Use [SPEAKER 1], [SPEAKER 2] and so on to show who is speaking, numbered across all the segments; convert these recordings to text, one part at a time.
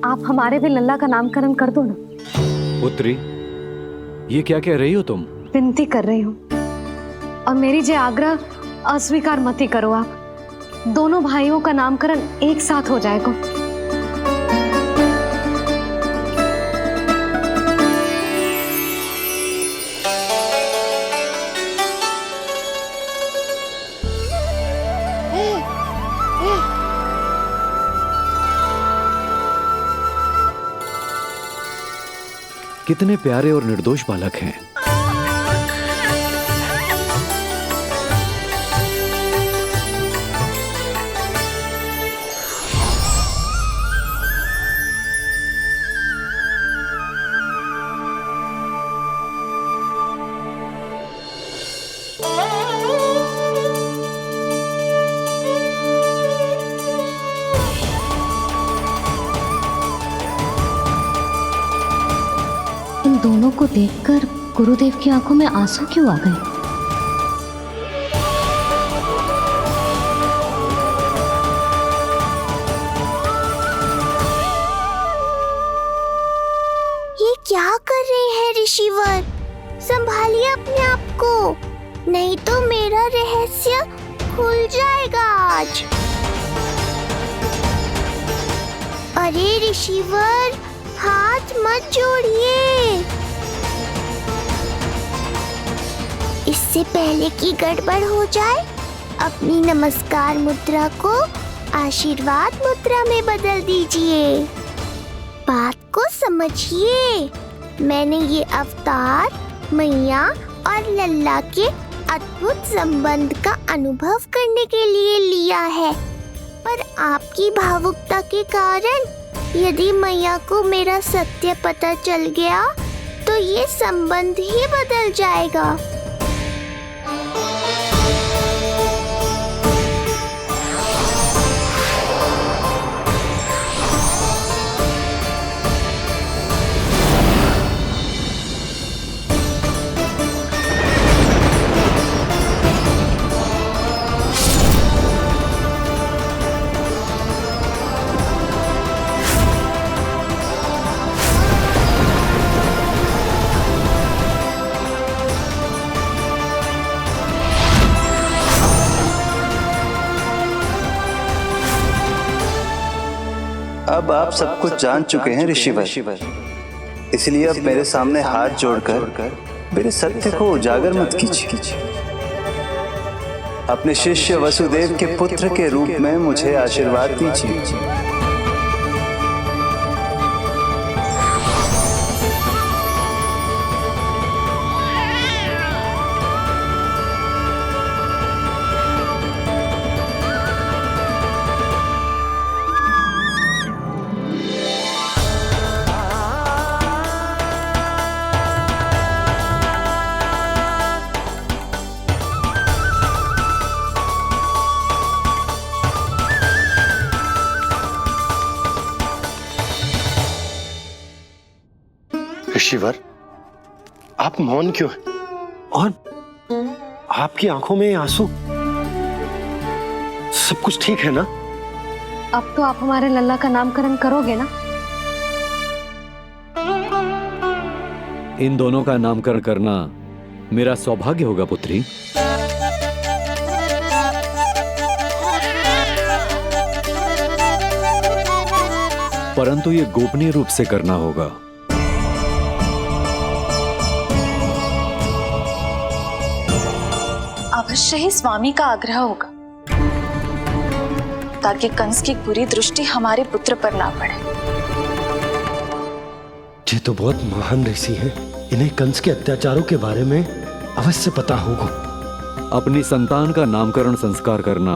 [SPEAKER 1] आप हमारे भी लल्ला का नामकरण कर दो ना।
[SPEAKER 2] पुत्री, ये क्या कह रही हो तुम?
[SPEAKER 1] विनती कर रही हूँ, और मेरी जे आग्रह अस्वीकार मत ही करो। आप दोनों भाइयों का नामकरण एक साथ हो जाएगा।
[SPEAKER 2] कितने प्यारे और निर्दोष बालक हैं।
[SPEAKER 1] दोनों को देखकर गुरुदेव की आंखों में आंसू क्यों आ गए?
[SPEAKER 3] ये क्या कर रहे हैं ऋषिवर? संभालिए अपने आप को, नहीं तो मेरा रहस्य खुल जाएगा आज। अरे ऋषिवर, हाथ मत जोड़िए। इससे पहले कि गड़बड़ हो जाए, अपनी नमस्कार मुद्रा को आशीर्वाद मुद्रा में बदल दीजिए। बात को समझिए, मैंने ये अवतार मैया और लल्ला के अद्भुत संबंध का अनुभव करने के लिए लिया है, पर आपकी भावुकता के कारण यदि मैया को मेरा सत्य पता चल गया तो ये संबंध ही बदल जाएगा।
[SPEAKER 4] अब आप सब कुछ जान चुके हैं ऋषिवर, इसलिए अब मेरे सामने हाथ जोड़कर मेरे सत्य को उजागर मत कीजिए। अपने शिष्य वसुदेव के पुत्र के रूप में मुझे आशीर्वाद दीजिए।
[SPEAKER 5] ऋषिवर, आप मौन क्यों हैं? और आपकी आंखों में आंसू? सब कुछ ठीक है ना?
[SPEAKER 1] अब तो आप हमारे लल्ला का नामकरण करोगे ना?
[SPEAKER 2] इन दोनों का नामकरण करना मेरा सौभाग्य होगा पुत्री। परंतु ये गोपनीय रूप से करना होगा।
[SPEAKER 6] अवश्य ही स्वामी का आग्रह होगा, ताकि कंस की बुरी दृष्टि हमारे पुत्र पर ना पड़े।
[SPEAKER 5] ये तो बहुत महान ऋषि हैं, इन्हें कंस के अत्याचारों के बारे में अवश्य पता होगा।
[SPEAKER 2] अपनी संतान का नामकरण संस्कार करना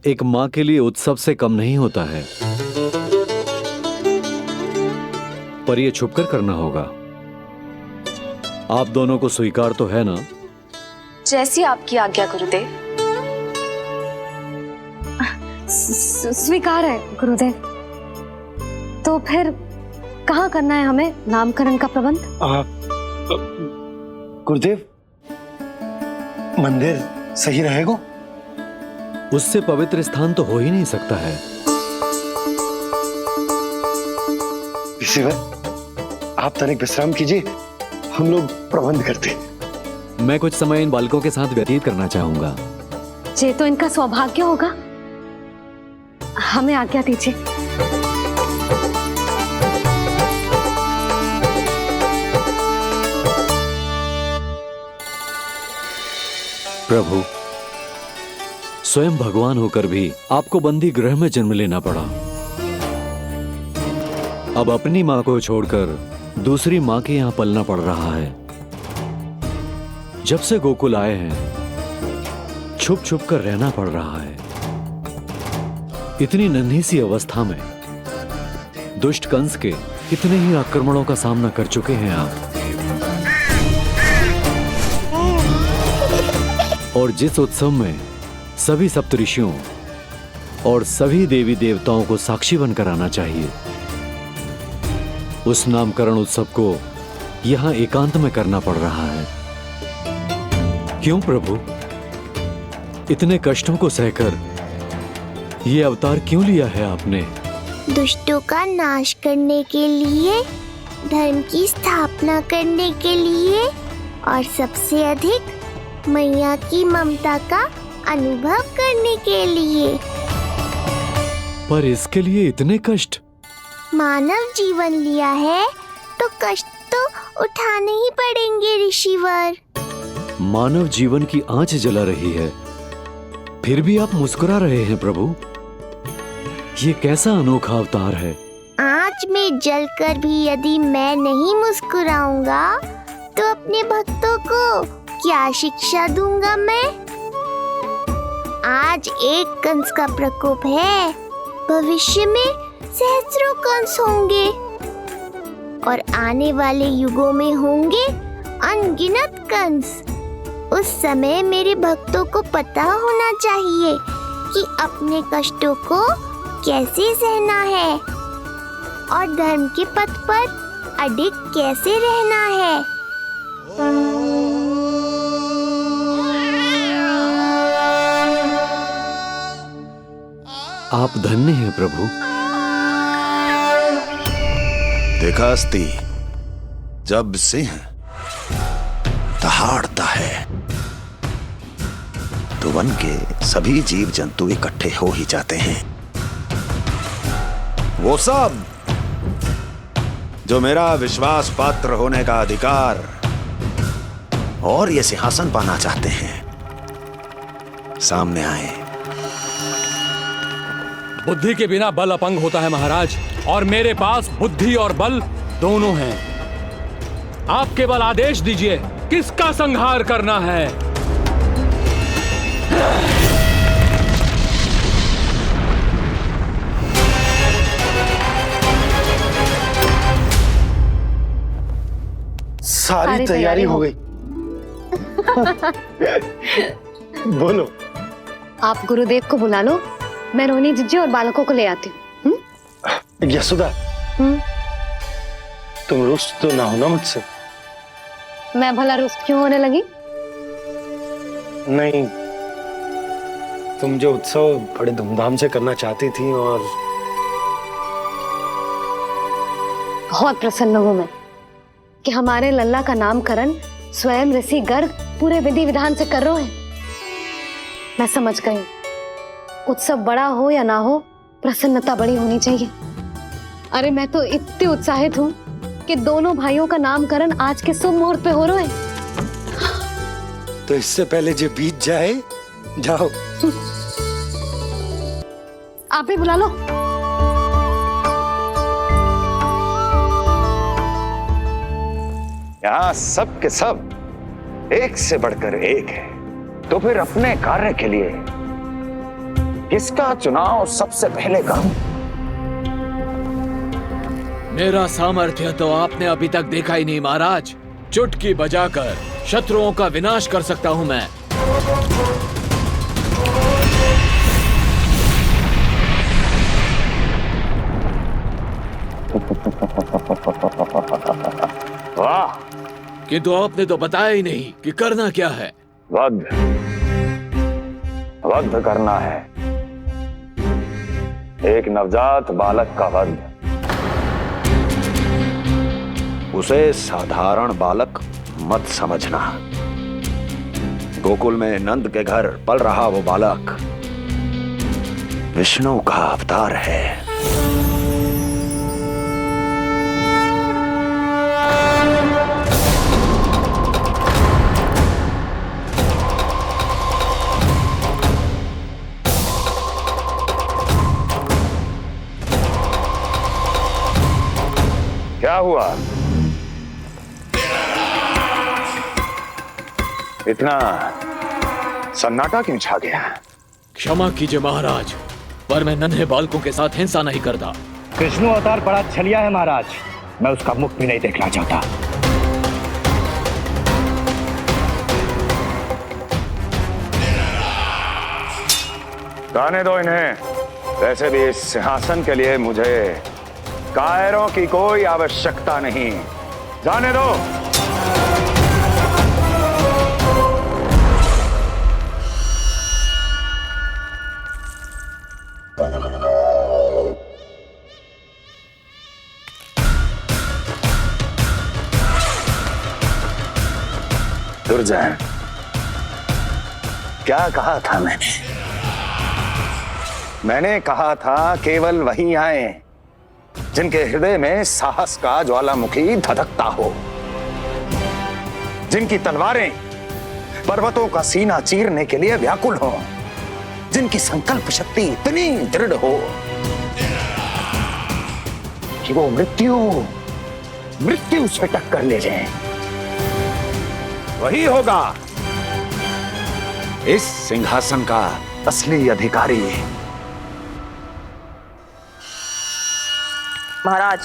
[SPEAKER 2] एक मां के लिए उत्सव से कम नहीं होता है, पर यह छुपकर करना होगा। आप दोनों को स्वीकार तो है ना?
[SPEAKER 6] जैसी आपकी आज्ञा गुरुदेव।
[SPEAKER 1] स्वीकार है गुरुदेव। तो फिर कहाँ करना है हमें नामकरण का प्रबंध?
[SPEAKER 5] गुरुदेव, मंदिर सही रहेगा?
[SPEAKER 2] उससे पवित्र स्थान तो हो ही नहीं सकता है।
[SPEAKER 5] ऋषिवर, आप तनिक विश्राम कीजिए, हम लोग प्रबंध करते हैं।
[SPEAKER 2] मैं कुछ समय इन बालकों के साथ व्यतीत करना चाहूंगा।
[SPEAKER 1] ये तो इनका सौभाग्य होगा। हमें आज्ञा दीजिए।
[SPEAKER 2] प्रभु, स्वयं भगवान होकर भी आपको बंदी गृह में जन्म लेना पड़ा। अब अपनी मां को छोड़कर दूसरी मां के यहां पलना पड़ रहा है। जब से गोकुल आए हैं, छुप छुप कर रहना पड़ रहा है। इतनी नन्ही सी अवस्था में दुष्ट कंस के कितने ही आक्रमणों का सामना कर चुके हैं आप। और जिस उत्सव में सभी सप्तऋषियों और सभी देवी देवताओं को साक्षी बनकर आना चाहिए, उस नामकरण उत्सव को यहां एकांत में करना पड़ रहा है। क्यों प्रभु, इतने कष्टों को सहकर ये अवतार क्यों लिया है आपने?
[SPEAKER 3] दुष्टों का नाश करने के लिए, धर्म की स्थापना करने के लिए और सबसे अधिक मैया की ममता का अनुभव करने के लिए।
[SPEAKER 2] पर इसके लिए इतने कष्ट?
[SPEAKER 3] मानव जीवन लिया है तो कष्ट तो उठाने ही पड़ेंगे ऋषिवर।
[SPEAKER 2] मानव जीवन की आंच जला रही है, फिर भी आप मुस्कुरा रहे हैं प्रभु। ये कैसा अनोखा अवतार है।
[SPEAKER 3] आंच में जलकर भी यदि मैं नहीं मुस्कुराऊंगा तो अपने भक्तों को क्या शिक्षा दूंगा मैं? आज एक कंस का प्रकोप है, भविष्य में सहस्रों कंस होंगे और आने वाले युगों में होंगे अनगिनत कंस। उस समय मेरे भक्तों को पता होना चाहिए कि अपने कष्टों को कैसे सहना है और धर्म के पथ पर अडिग कैसे रहना है।
[SPEAKER 2] आप धन्य हैं प्रभु।
[SPEAKER 7] देखा अस्ति, जब सिंह दहाड़ता है तो वन के सभी जीव जंतु इकट्ठे हो ही जाते हैं। वो सब जो मेरा विश्वास पात्र होने का अधिकार और ये सिंहासन पाना चाहते हैं, सामने आए।
[SPEAKER 8] बुद्धि के बिना बल अपंग होता है महाराज, और मेरे पास बुद्धि और बल दोनों हैं। आप केवल आदेश दीजिए किसका संहार करना है।
[SPEAKER 5] सारी तैयारी हो गई। बोलो।
[SPEAKER 1] आप गुरुदेव को बुला लो, मैं रोनी जीजी और बालकों को ले आती हूँ।
[SPEAKER 5] यशोदा, तुम रुष्ट तो ना हो ना मुझसे?
[SPEAKER 1] मैं भला रुष्ट क्यों होने लगी?
[SPEAKER 5] नहीं, तुम जो उत्सव बड़े धूमधाम से करना चाहती थी और
[SPEAKER 1] बहुत प्रसन्न हूँ मैं कि हमारे लल्ला का नामकरण स्वयं ऋषि गर्ग पूरे विधि विधान से कर रहे हैं। मैं समझ गई, उत्सव बड़ा हो या ना हो, प्रसन्नता बड़ी होनी चाहिए। अरे मैं तो इतनी उत्साहित हूँ कि दोनों भाइयों का नामकरण आज के शुभ मुहूर्त पे हो रहा है।
[SPEAKER 5] तो इससे पहले जो बीत जाए, जाओ।
[SPEAKER 1] आप भी बुला लो।
[SPEAKER 7] यहाँ सब के सब एक से बढ़कर एक है, तो फिर अपने कार्य के लिए किसका चुनाव सबसे पहले करूं?
[SPEAKER 8] मेरा सामर्थ्य तो आपने अभी तक देखा ही नहीं महाराज। चुटकी बजाकर शत्रुओं का विनाश कर सकता हूं मैं।
[SPEAKER 7] वाह!
[SPEAKER 8] किंतु आपने तो बताया ही नहीं कि करना क्या है।
[SPEAKER 7] वध करना है, एक नवजात बालक का वध। उसे साधारण बालक मत समझना। गोकुल में नंद के घर पल रहा वो बालक विष्णु का अवतार है। क्या हुआ? इतना सन्नाटा क्यों छा गया?
[SPEAKER 8] क्षमा कीजिए महाराज, पर मैं नन्हे बालकों के साथ हिंसा नहीं करता।
[SPEAKER 9] विष्णु अवतार बड़ा छलिया है महाराज, मैं उसका मुख भी नहीं देखना चाहता।
[SPEAKER 7] जाने दो इन्हें। वैसे भी इस सिंहासन के लिए मुझे कायरों की कोई आवश्यकता नहीं। जाने दो। दुर्जन, क्या कहा था मैंने कहा था केवल वही आए जिनके हृदय में साहस का ज्वालामुखी धधकता हो, जिनकी तलवारें पर्वतों का सीना चीरने के लिए व्याकुल हो, जिनकी संकल्प शक्ति इतनी दृढ़ हो कि वो मृत्यु से टक्कर ले जाए। वही होगा इस सिंहासन का असली अधिकारी।
[SPEAKER 10] महाराज,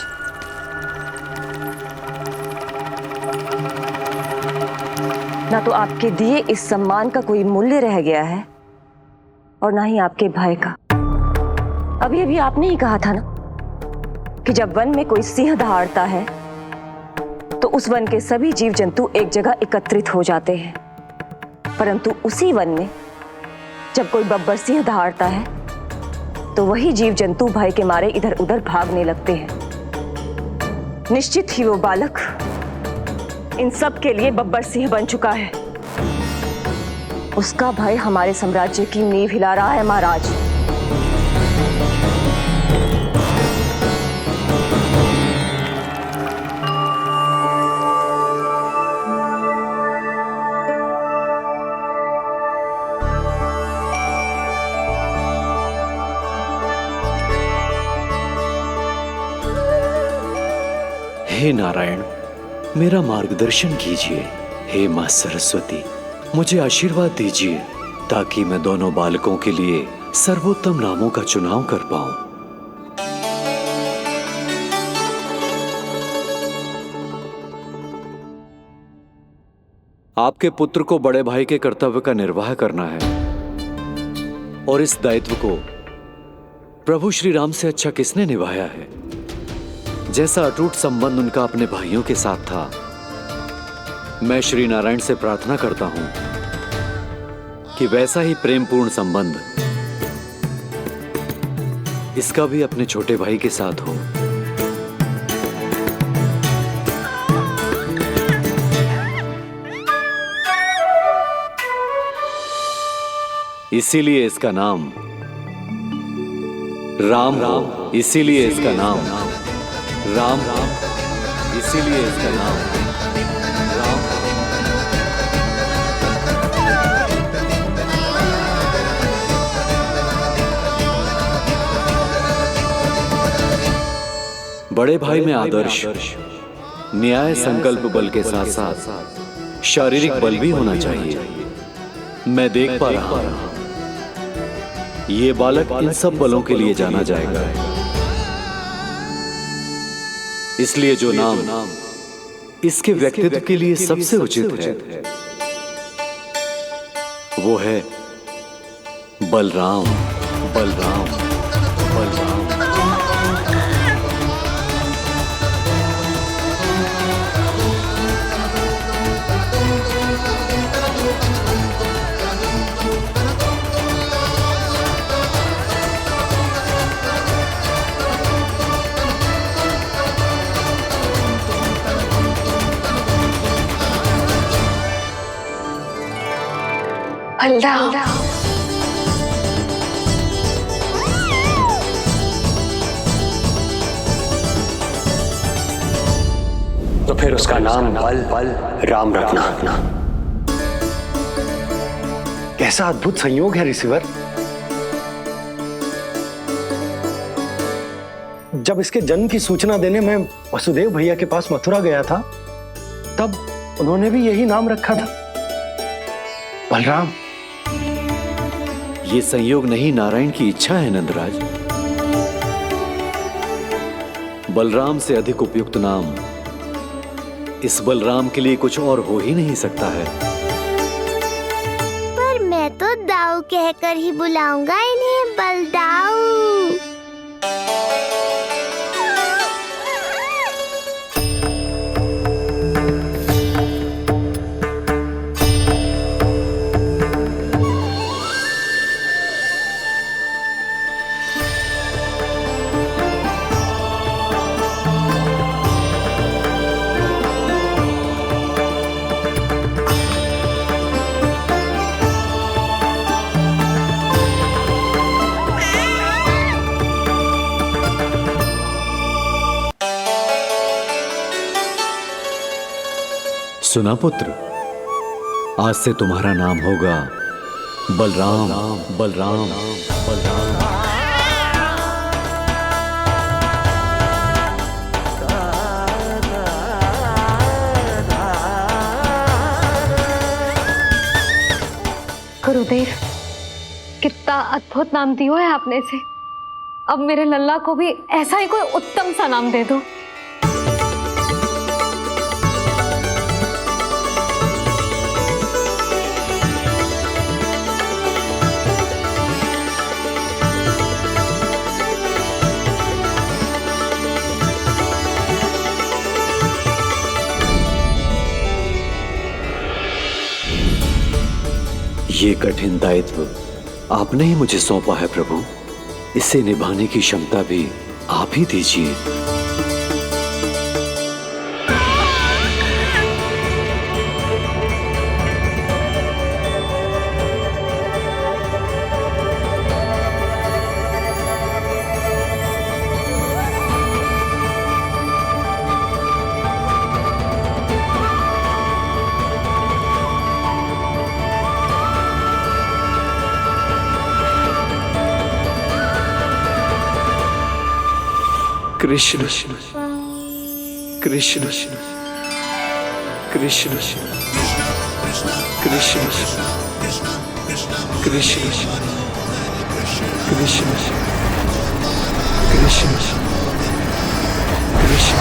[SPEAKER 10] ना तो आपके दिए इस सम्मान का कोई मूल्य रह गया है और ना ही आपके भय का। अभी आपने ही कहा था ना कि जब वन में कोई सिंह दहाड़ता है तो उस वन के सभी जीव जंतु एक जगह एकत्रित हो जाते हैं, परंतु उसी वन में जब कोई बब्बर सिंह दहाड़ता है तो वही जीव जंतु भय के मारे इधर उधर भागने लगते हैं। निश्चित ही वो बालक इन सब के लिए बब्बर सिंह बन चुका है। उसका भय हमारे साम्राज्य की नींव हिला रहा है महाराज।
[SPEAKER 2] हे नारायण, मेरा मार्गदर्शन कीजिए। हे मां सरस्वती, मुझे आशीर्वाद दीजिए ताकि मैं दोनों बालकों के लिए सर्वोत्तम नामों का चुनाव कर पाऊं। आपके पुत्र को बड़े भाई के कर्तव्य का निर्वाह करना है और इस दायित्व को प्रभु श्री राम से अच्छा किसने निभाया है? जैसा अटूट संबंध उनका अपने भाइयों के साथ था, मैं श्री नारायण से प्रार्थना करता हूं कि वैसा ही प्रेमपूर्ण संबंध इसका भी अपने छोटे भाई के साथ हो। इसीलिए इसका नाम राम हो। इसीलिए इसका नाम राम, इसीलिए इसका नाम राम। बड़े भाई में आदर्श, न्याय, संकल्प बल के साथ साथ शारीरिक बल भी होना चाहिए। मैं देख पा रहा हूं ये बालक इन सब बलों के लिए जाना जाएगा। इसलिए जो नाम इसके व्यक्तित्व के लिए सबसे उचित है वो है बलराम। बलराम, बलराम।
[SPEAKER 6] बलराम।
[SPEAKER 5] तो फिर उसका नाम बल राम रखना। कैसा अद्भुत संयोग है रिसीवर। जब इसके जन्म की सूचना देने मैं वसुदेव भैया के पास मथुरा गया था, तब उन्होंने भी यही नाम रखा था, बलराम।
[SPEAKER 2] ये संयोग नहीं, नारायण की इच्छा है नंदराज। बलराम से अधिक उपयुक्त नाम इस बलराम के लिए कुछ और हो ही नहीं सकता है।
[SPEAKER 3] पर मैं तो दाऊ कहकर ही बुलाऊंगा इन्हें, बलदाऊ।
[SPEAKER 2] सुना पुत्र, आज से तुम्हारा नाम होगा बलराम। बलराम बलराम।
[SPEAKER 1] गुरुदेव, कितना अद्भुत नाम दिया है आपने इसे। अब मेरे लल्ला को भी ऐसा ही कोई उत्तम सा नाम दे दो।
[SPEAKER 2] ये कठिन दायित्व आपने ही मुझे सौंपा है प्रभु। इसे निभाने की क्षमता भी आप ही दीजिए। कृष्ण कृष्ण कृष्ण कृष्ण कृष्ण कृष्ण कृष्ण कृष्ण।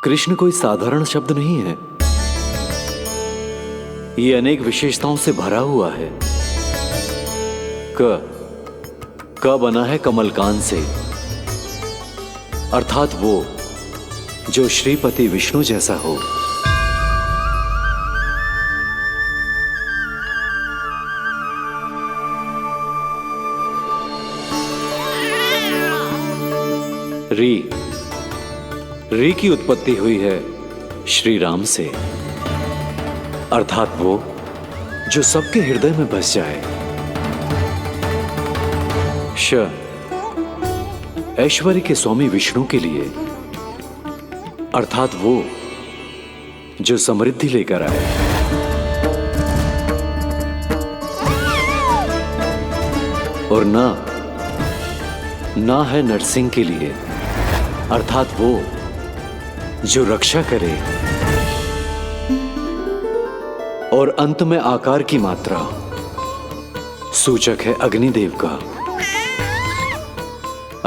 [SPEAKER 2] कृष्ण कोई साधारण शब्द नहीं है। ये अनेक विशेषताओं से भरा हुआ है। क बना है कमलकांत से, अर्थात वो जो श्रीपति विष्णु जैसा हो। री की उत्पत्ति हुई है श्री राम से, अर्थात वो जो सबके हृदय में बस जाए। श ऐश्वर्य के स्वामी विष्णु के लिए, अर्थात वो जो समृद्धि लेकर आए। और ना है नरसिंह के लिए, अर्थात वो जो रक्षा करे। और अंत में आकार की मात्रा सूचक है अग्निदेव का,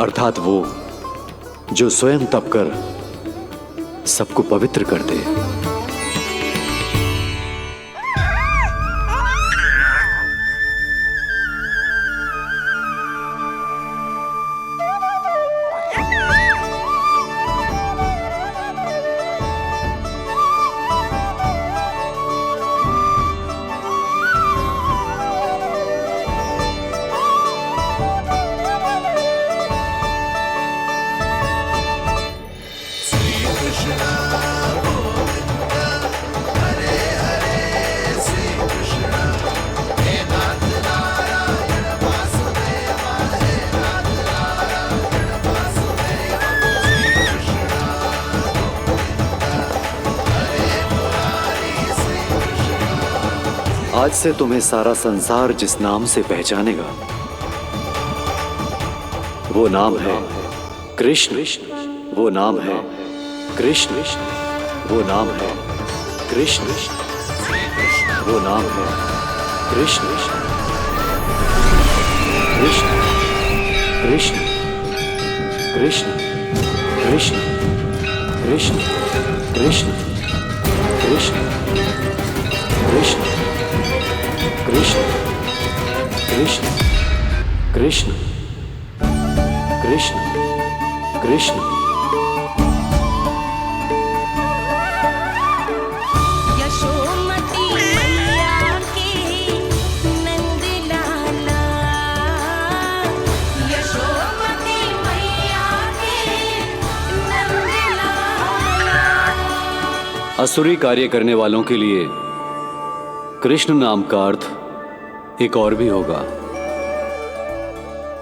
[SPEAKER 2] अर्थात वो जो स्वयं तप कर सबको पवित्र कर दे। आज से तुम्हें सारा संसार जिस नाम से पहचानेगा वो नाम है कृष्ण। वो नाम है कृष्ण। वो नाम है कृष्ण। वो नाम है कृष्ण। कृष्ण कृष्ण कृष्ण कृष्ण कृष्ण कृष्ण कृष्ण कृष्ण कृष्ण कृष्ण कृष्ण कृष्ण कृष्ण।
[SPEAKER 11] यशोमती मैया की नंद लाला, यशोमती मैया की नंद लाला।
[SPEAKER 2] असुरी कार्य करने वालों के लिए कृष्ण नाम का अर्थ एक और भी होगा।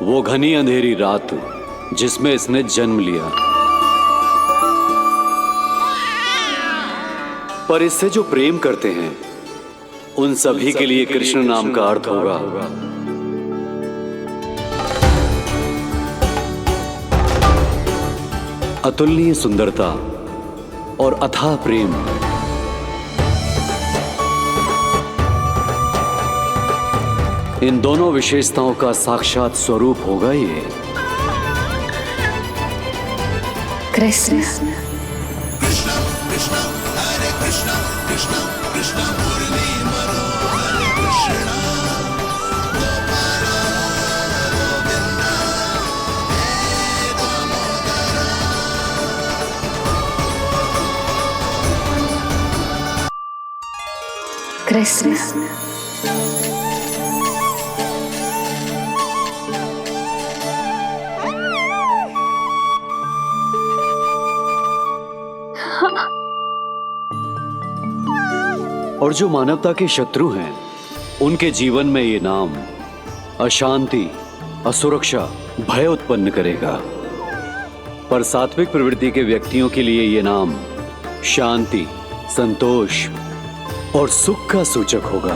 [SPEAKER 2] वो घनी अंधेरी रात जिसमें इसने जन्म लिया, पर इससे जो प्रेम करते हैं उन सभी के लिए कृष्ण नाम का अर्थ होगा अतुलनीय सुंदरता और अथाह प्रेम। इन दोनों विशेषताओं का साक्षात स्वरूप होगा ये
[SPEAKER 1] कृष्ण। कृष्ण
[SPEAKER 2] और जो मानवता के शत्रु हैं उनके जीवन में ये नाम अशांति, असुरक्षा, भय उत्पन्न करेगा। पर सात्विक प्रवृत्ति के व्यक्तियों के लिए ये नाम शांति, संतोष और सुख का सूचक होगा।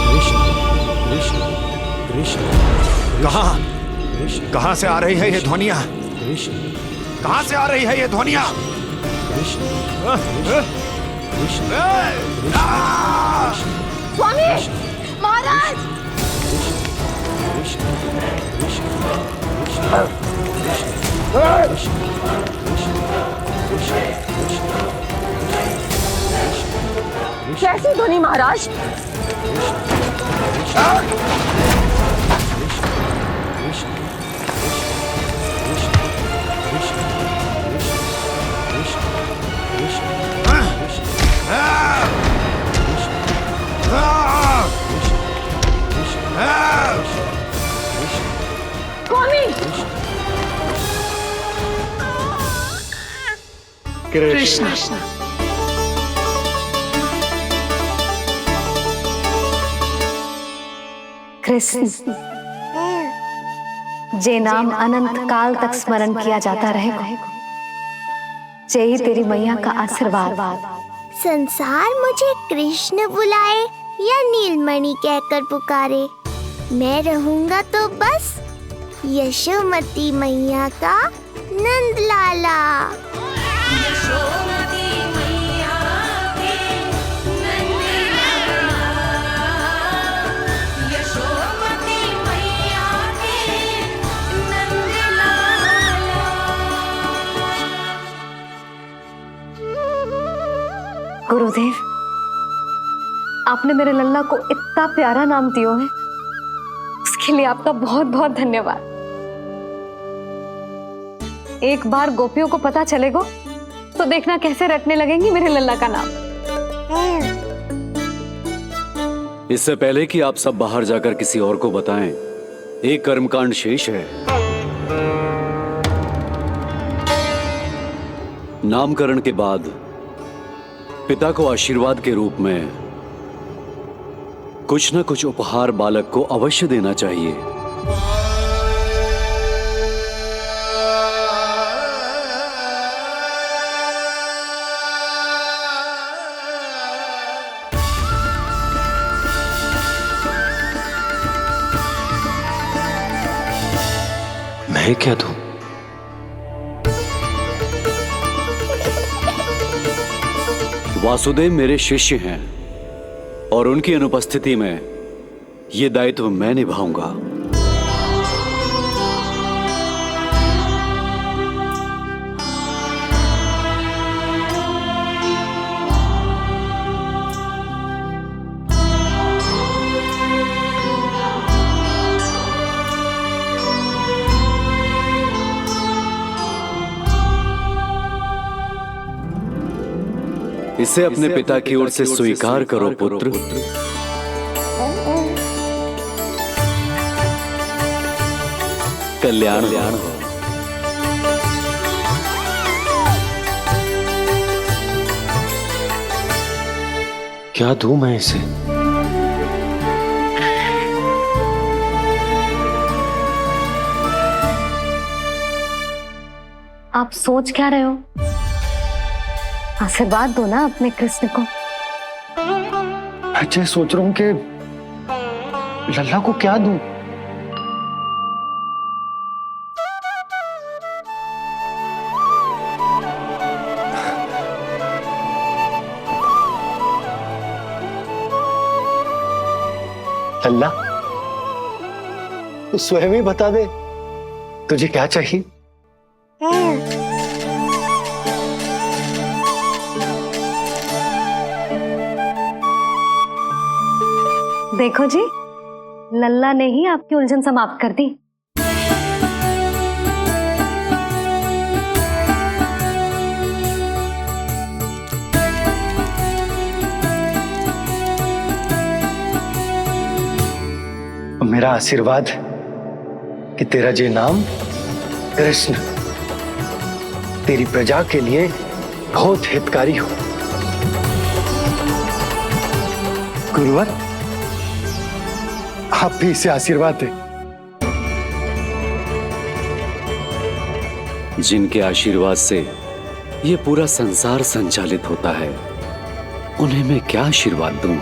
[SPEAKER 2] कृष्ण कृष्ण कृष्ण
[SPEAKER 7] कहां से आ रही है ये ध्वनियां?
[SPEAKER 2] कृष्ण
[SPEAKER 7] कहां से आ रही है ये ध्वनियां?
[SPEAKER 2] कृष्ण
[SPEAKER 3] स्वामी महाराज,
[SPEAKER 10] कैसी ध्वनि महाराज?
[SPEAKER 5] कृष्ण।
[SPEAKER 1] कृष्ण, जे नाम अनंत काल तक स्मरण किया जाता रहेगा, जे ही तेरी मैया का आशीर्वाद।
[SPEAKER 3] संसार मुझे कृष्ण बुलाए या नीलमणि कहकर पुकारे, मैं रहूंगा तो बस यशोमती मैया का नंद लाला।
[SPEAKER 11] यशोमती मैया के नंद लाला, यशोमती मैया के नंद लाला।
[SPEAKER 1] गुरुदेव, आपने मेरे लल्ला को इतना प्यारा नाम दिया है, उसके लिए आपका बहुत बहुत धन्यवाद। एक बार गोपियों को पता चलेगा तो देखना कैसे रटने लगेंगी मेरे लल्ला का नाम।
[SPEAKER 2] इससे पहले कि आप सब बाहर जाकर किसी और को बताएं, एक कर्मकांड शेष है। नामकरण के बाद पिता को आशीर्वाद के रूप में कुछ न कुछ उपहार बालक को अवश्य देना चाहिए।
[SPEAKER 5] मैं क्या दूं?
[SPEAKER 2] वासुदेव मेरे शिष्य हैं और उनकी अनुपस्थिति में यह दायित्व मैं निभाऊंगा। इसे अपने पिता की ओर से स्वीकार करो पुत्र। कल्याण हो।
[SPEAKER 5] क्या दूं मैं इसे?
[SPEAKER 1] आप सोच क्या रहे हो? आशीर्वाद दो ना अपने कृष्ण को।
[SPEAKER 5] अच्छा, सोच रहा हूं कि लल्ला को क्या दूं? लल्ला, तू स्वयं ही बता दे, तुझे क्या चाहिए?
[SPEAKER 1] देखो जी, लल्ला ने ही आपकी उलझन समाप्त कर दी।
[SPEAKER 5] मेरा आशीर्वाद कि तेरा जे नाम कृष्ण तेरी प्रजा के लिए बहुत हितकारी हो। गुरुवर, आप भी इसे आशीर्वाद दें।
[SPEAKER 2] जिनके आशीर्वाद से ये पूरा संसार संचालित होता है, उन्हें मैं क्या आशीर्वाद दूं?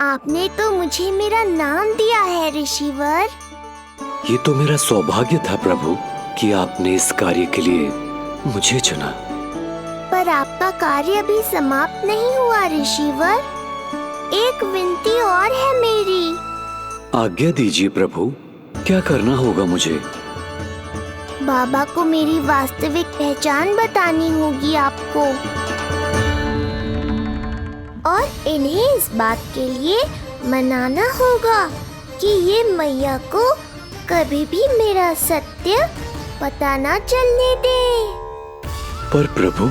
[SPEAKER 3] आपने तो मुझे मेरा नाम दिया है ऋषिवर।
[SPEAKER 2] ये तो मेरा सौभाग्य था प्रभु कि आपने इस कार्य के लिए मुझे चुना।
[SPEAKER 3] पर आपका कार्य अभी समाप्त नहीं हुआ ऋषिवर। एक विनती और है मेरी।
[SPEAKER 2] आज्ञा दीजिए प्रभु, क्या करना होगा मुझे?
[SPEAKER 3] बाबा को मेरी वास्तविक पहचान बतानी होगी आपको, और इन्हें इस बात के लिए मनाना होगा कि ये मैया को कभी भी मेरा सत्य पता ना चलने दे।
[SPEAKER 2] पर प्रभु,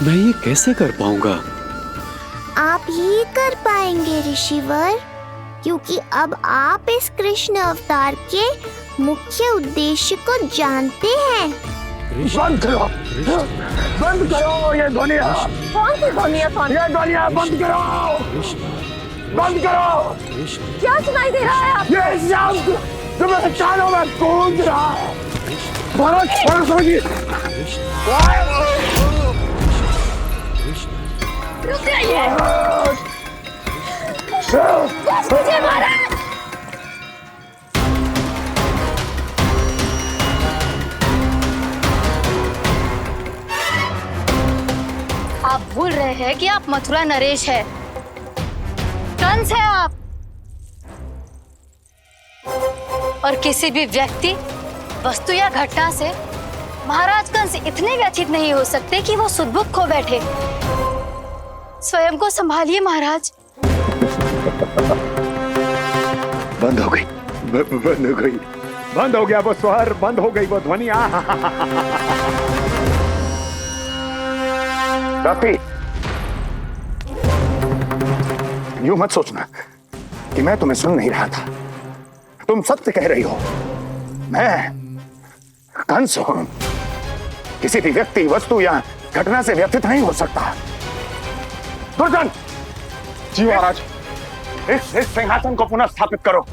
[SPEAKER 2] मैं ये कैसे कर पाऊंगा?
[SPEAKER 3] आप ही कर पाएंगे ऋषिवर, क्योंकि अब आप इस कृष्ण अवतार के मुख्य उद्देश्य को जानते हैं।
[SPEAKER 9] बंद करो, बंद करो ये ध्वनिया।
[SPEAKER 3] कौन सी ध्वनिया?
[SPEAKER 9] ये ध्वनिया बंद करो, बंद करो।
[SPEAKER 3] क्या सुनाई दे रहा है?
[SPEAKER 9] ये शब्द जो मेरे कानों में गूंज रहा है। भारत भारत समझिए।
[SPEAKER 3] रुक जाइए। बस कीजिए महाराज।
[SPEAKER 1] आप भूल रहे हैं कि आप मथुरा नरेश है, कंस है आप। और किसी भी व्यक्ति, वस्तु या घटना से महाराज कंस इतने व्यथित नहीं हो सकते कि वो सुदबुद्ध खो बैठे। स्वयं को संभालिए महाराज।
[SPEAKER 9] बंद हो गई, बंद हो गई, बंद हो गया वो स्वर, बंद हो गई वो ध्वनिया। रात्रि, यूं मत सोचना कि मैं तुम्हें सुन नहीं रहा था। तुम सत्य कह रही हो। मैं कंस हूं। किसी भी व्यक्ति, वस्तु या घटना से व्यथित नहीं हो सकता। दुर्जन, जी महाराज, इस सिंहासन को पुनः स्थापित करो।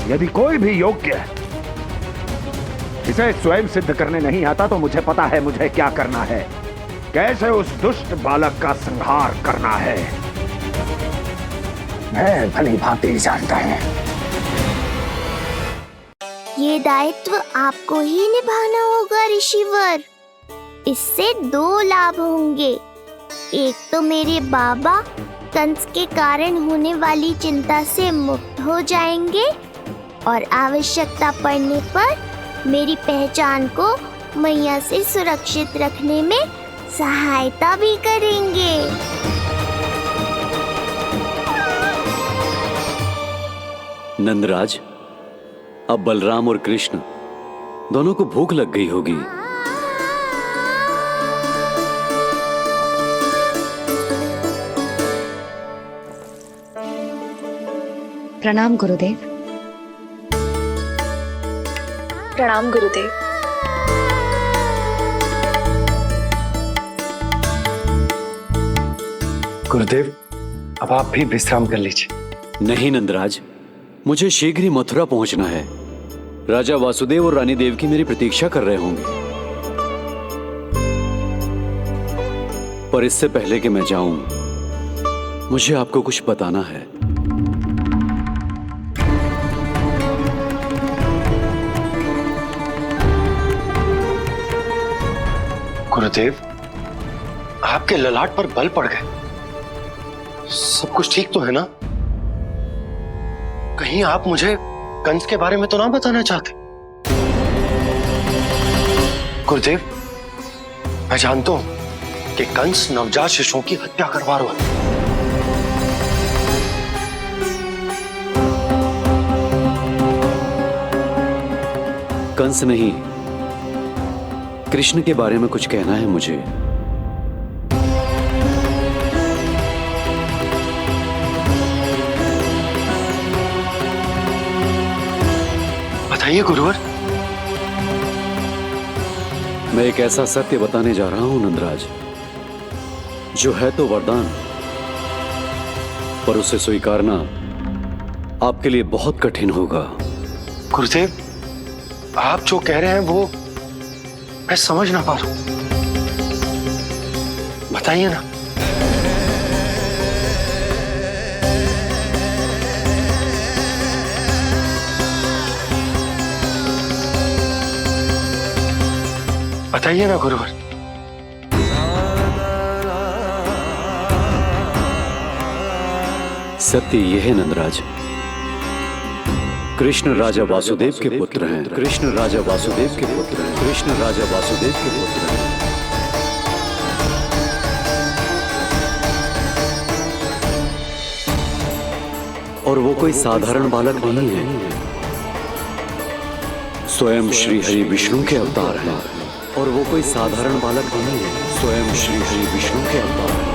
[SPEAKER 9] यदि कोई भी योग्य इसे स्वयं सिद्ध करने नहीं आता तो मुझे पता है मुझे क्या करना है, कैसे उस दुष्ट बालक का संहार करना है। मैं भली भांति जानता हूं।
[SPEAKER 3] ये दायित्व आपको ही निभाना होगा ऋषिवर। इससे 2 लाभ होंगे। एक तो मेरे बाबा कंस के कारण होने वाली चिंता से मुक्त हो जाएंगे और आवश्यकता पड़ने पर मेरी पहचान को मैया से सुरक्षित रखने में सहायता भी करेंगे।
[SPEAKER 2] नंदराज, अब बलराम और कृष्ण दोनों को भूख लग गई होगी।
[SPEAKER 1] प्रणाम गुरुदेव।
[SPEAKER 6] प्रणाम गुरुदेव।
[SPEAKER 5] गुरुदेव, अब आप भी विश्राम कर लीजिए।
[SPEAKER 2] नहीं नंदराज, मुझे शीघ्र ही मथुरा पहुंचना है। राजा वासुदेव और रानी देवकी मेरी प्रतीक्षा कर रहे होंगे। पर इससे पहले कि मैं जाऊं, मुझे आपको कुछ बताना है।
[SPEAKER 5] गुरुदेव, आपके ललाट पर बल पड़ गए। सब कुछ ठीक तो है ना? कहीं आप मुझे कंस के बारे में तो ना बताना चाहते? गुरुदेव, मैं जानता हूं कि कंस नवजात शिशुओं की हत्या करवा रहा है।
[SPEAKER 2] कंस नहीं, कृष्ण के बारे में कुछ कहना है मुझे।
[SPEAKER 5] बताइए गुरुवर।
[SPEAKER 2] मैं एक ऐसा सत्य बताने जा रहा हूं नंदराज, जो है तो वरदान, पर उसे स्वीकारना आपके लिए बहुत कठिन होगा।
[SPEAKER 5] गुरुदेव, आप जो कह रहे हैं वो मैं समझ ना पा रहा हूं। बताइए ना। बताइए ना गुरुवर।
[SPEAKER 2] सत्य यह है नंदराज, कृष्ण राजा वासुदेव के पुत्र हैं। कृष्ण राजा वासुदेव के पुत्र हैं। कृष्ण राजा वासुदेव के पुत्र हैं। और वो कोई साधारण बालक नहीं है। स्वयं श्री हरि विष्णु के अवतार हैं और वो कोई साधारण बालक नहीं है। स्वयं श्री हरि विष्णु के अवतार हैं।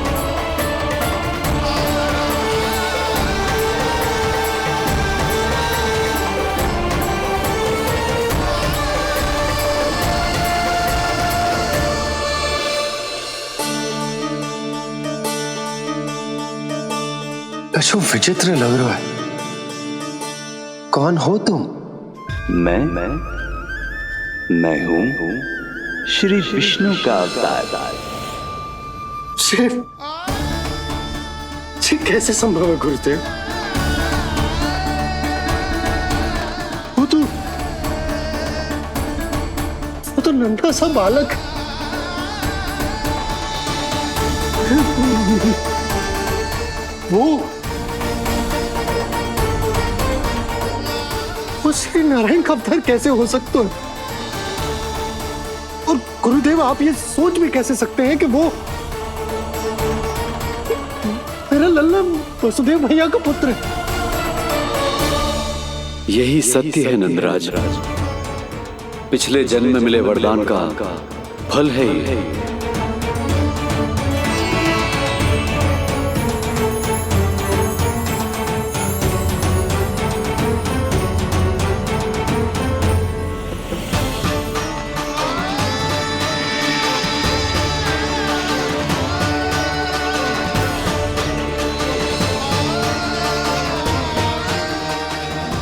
[SPEAKER 5] कशु विचित्र लग रहा है। कौन हो तुम?
[SPEAKER 4] मैं हूं श्री विष्णु का अवतार।
[SPEAKER 5] शिव, ये कैसे संभव है गुरुदेव? वो तो नन्हा सा बालक। वो श्री नारायण का अवतार कैसे हो सकता है? और गुरुदेव, आप ये सोच भी कैसे सकते हैं कि वो मेरा लल्ला वसुदेव भैया का पुत्र है?
[SPEAKER 2] यही सत्य है नंदराज। पिछले जन्म में मिले वरदान का फल है ये।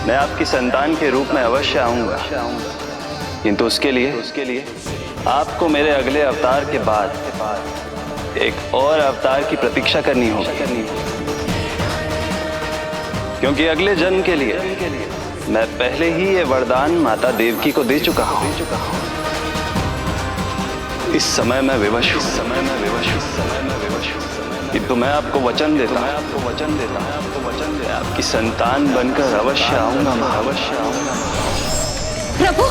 [SPEAKER 4] मैं आपकी संतान के रूप में अवश्य आऊंगा, किंतु उसके लिए आपको मेरे अगले अवतार के बाद एक और अवतार की प्रतीक्षा करनी होगी, क्योंकि अगले जन्म के लिए मैं पहले ही ये वरदान माता देवकी को दे चुका हूं। इस समय मैं विवश हूं, किंतु मैं आपको वचन देता हूं, आपकी संतान बनकर अवश्य आऊंगा,
[SPEAKER 1] प्रभु,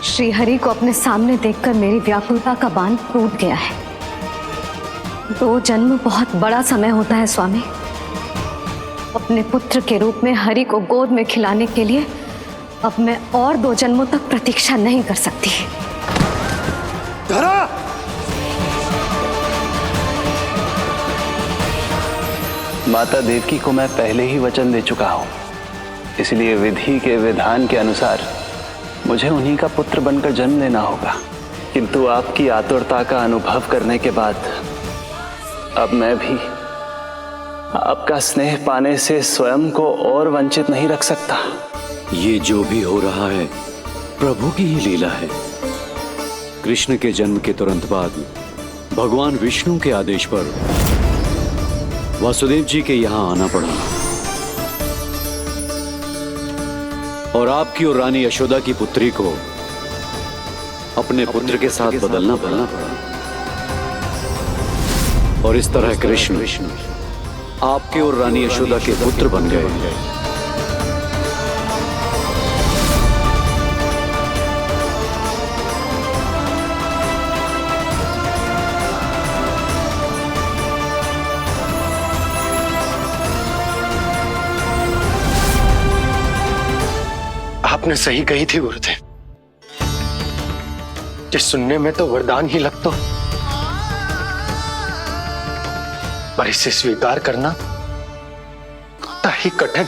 [SPEAKER 1] श्री हरि को अपने सामने देखकर मेरी व्याकुलता का बांध टूट गया है। 2 जन्म बहुत बड़ा समय होता है स्वामी। अपने पुत्र के रूप में हरि को गोद में खिलाने के लिए अब मैं और 2 जन्मों तक प्रतीक्षा नहीं कर सकती।
[SPEAKER 5] धरा!
[SPEAKER 4] माता देवकी को मैं पहले ही वचन दे चुका हूं, इसलिए विधि के विधान के अनुसार मुझे उन्हीं का पुत्र बनकर जन्म लेना होगा। किंतु आपकी आतुरता का अनुभव करने के बाद अब मैं भी आपका स्नेह पाने से स्वयं को और वंचित नहीं रख सकता।
[SPEAKER 2] ये जो भी हो रहा है प्रभु की ही लीला है। कृष्ण के जन्म के तुरंत बाद भगवान विष्णु के आदेश पर वासुदेव जी के यहां आना पड़ा और आपकी और रानी यशोदा की पुत्री को अपने पुत्र के साथ बदलना पड़ा और इस तरह कृष्ण आपके और रानी यशोदा के पुत्र बन गए।
[SPEAKER 5] आपने सही कही थी गुरुदेव। जिस सुनने में तो वरदान ही लगता, पर इसे स्वीकार करना उतना ही कठिन।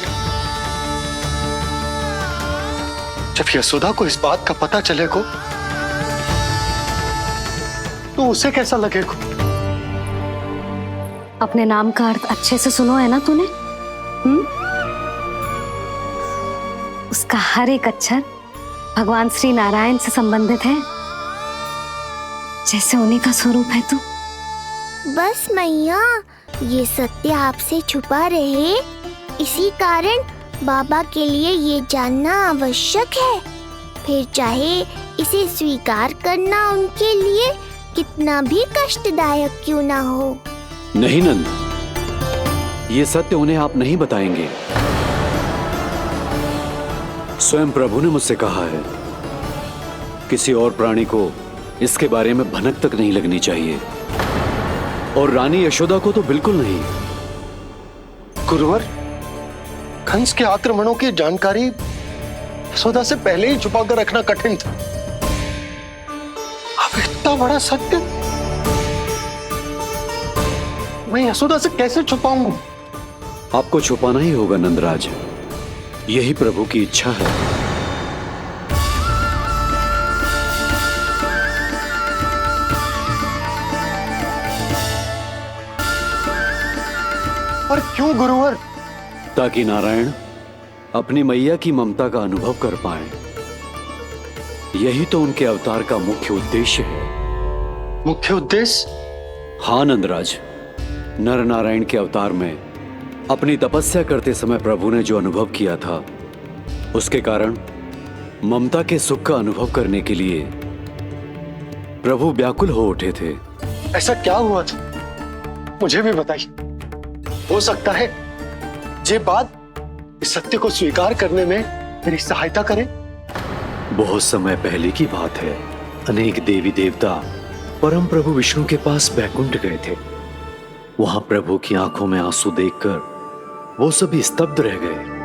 [SPEAKER 5] जब यशोदा को इस बात का पता चलेगा तो उसे कैसा लगेगा?
[SPEAKER 1] अपने नाम का अर्थ अच्छे से सुनो है ना तूने? उसका हर एक अक्षर भगवान श्री नारायण से संबंधित है, जैसे उन्हीं का स्वरूप है तू।
[SPEAKER 3] बस मैया, ये सत्य आपसे छुपा रहे, इसी कारण बाबा के लिए ये जानना आवश्यक है। फिर चाहे इसे स्वीकार करना उनके लिए कितना भी कष्टदायक क्यों ना हो।
[SPEAKER 2] नहीं नंद, ये सत्य उन्हें आप नहीं बताएंगे। स्वयं प्रभु ने मुझसे कहा है किसी और प्राणी को इसके बारे में भनक तक नहीं लगनी चाहिए, और रानी यशोदा को तो बिल्कुल नहीं।
[SPEAKER 5] गुरुवर, कंस के आक्रमणों की जानकारी यशोदा से पहले ही छुपा कर रखना कठिन था। अब इतना बड़ा सत्य मैं यशोदा से कैसे छुपाऊंगा?
[SPEAKER 2] आपको छुपाना ही होगा नंदराज, यही प्रभु की इच्छा है।
[SPEAKER 5] पर क्यों गुरुवर?
[SPEAKER 2] ताकि नारायण अपनी मैया की ममता का अनुभव कर पाए। यही तो उनके अवतार का मुख्य उद्देश्य है।
[SPEAKER 5] मुख्य उद्देश्य?
[SPEAKER 2] हाँ नंदराज, नर नारायण के अवतार में अपनी तपस्या करते समय प्रभु ने जो अनुभव किया था, उसके कारण ममता के सुख का अनुभव करने के लिए प्रभु व्याकुल हो उठे थे।
[SPEAKER 5] ऐसा क्या हुआ था, मुझे भी बताइए। हो सकता है ये बात इस सत्य को स्वीकार करने में मेरी सहायता करे।
[SPEAKER 2] बहुत समय पहले की बात है। अनेक देवी देवता परम प्रभु विष्णु के पास बैकुंठ गए थे। वहां प्रभु की आंखों में आंसू देखकर वो सभी स्तब्ध रह गए।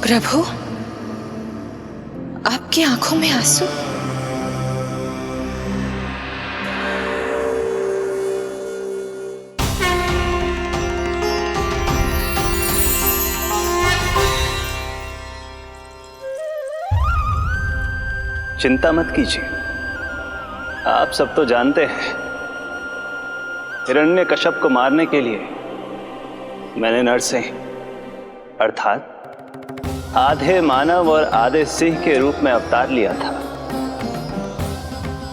[SPEAKER 6] प्रभु, आपकी आंखों में आंसू?
[SPEAKER 4] चिंता मत कीजिए, आप सब तो जानते हैं हिरण्यकश्यप को मारने के लिए मैंने नरसिंह अर्थात आधे मानव और आधे सिंह के रूप में अवतार लिया था।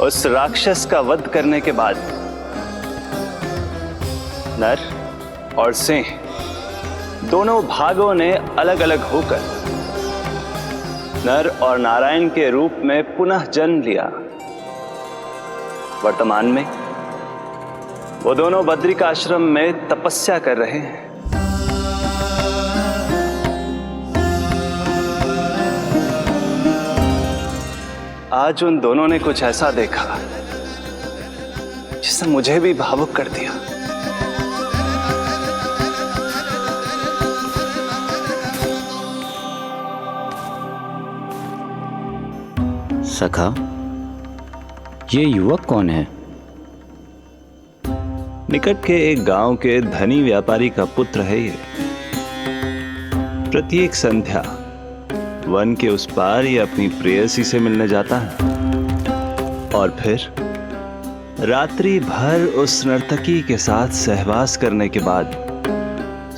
[SPEAKER 4] उस राक्षस का वध करने के बाद नर और सिंह दोनों भागों ने अलग अलग होकर नर और नारायण के रूप में पुनः जन्म लिया। वर्तमान में वो दोनों बद्रिकाश्रम में तपस्या कर रहे हैं। आज उन दोनों ने कुछ ऐसा देखा जिसने मुझे भी भावुक कर दिया।
[SPEAKER 12] सखा, ये युवक कौन है?
[SPEAKER 4] निकट के एक गांव के धनी व्यापारी का पुत्र है ये। प्रत्येक संध्या वन के उस पार ये अपनी प्रेयसी से मिलने जाता है और फिर रात्रि भर उस नर्तकी के साथ सहवास करने के बाद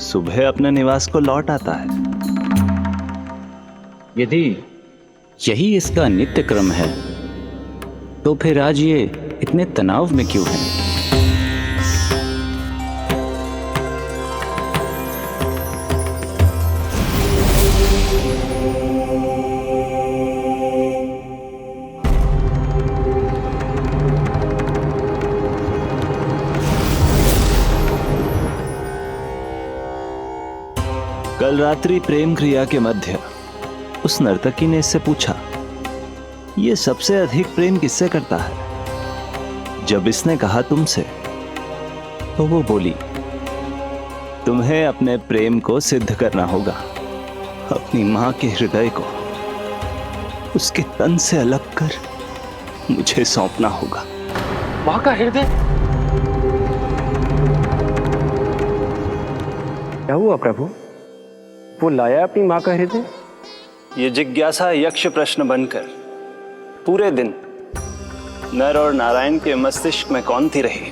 [SPEAKER 4] सुबह अपने निवास को लौट आता है।
[SPEAKER 12] यदि यही इसका नित्य क्रम है तो फिर आज ये इतने तनाव में क्यों है?
[SPEAKER 4] कल रात्रि प्रेम क्रिया के मध्य उस नर्तकी ने इससे पूछा, ये सबसे अधिक प्रेम किससे करता है? जब इसने कहा तुमसे, तो वो बोली, तुम्हें अपने प्रेम को सिद्ध करना होगा। अपनी मां के हृदय को उसके तन से अलग कर मुझे सौंपना होगा।
[SPEAKER 5] मां का हृदय?
[SPEAKER 13] क्या हुआ प्रभु? वो लाया अपनी मां का हृदय?
[SPEAKER 4] ये जिज्ञासा यक्ष प्रश्न बनकर पूरे दिन नर और नारायण के मस्तिष्क में कौंधती रही।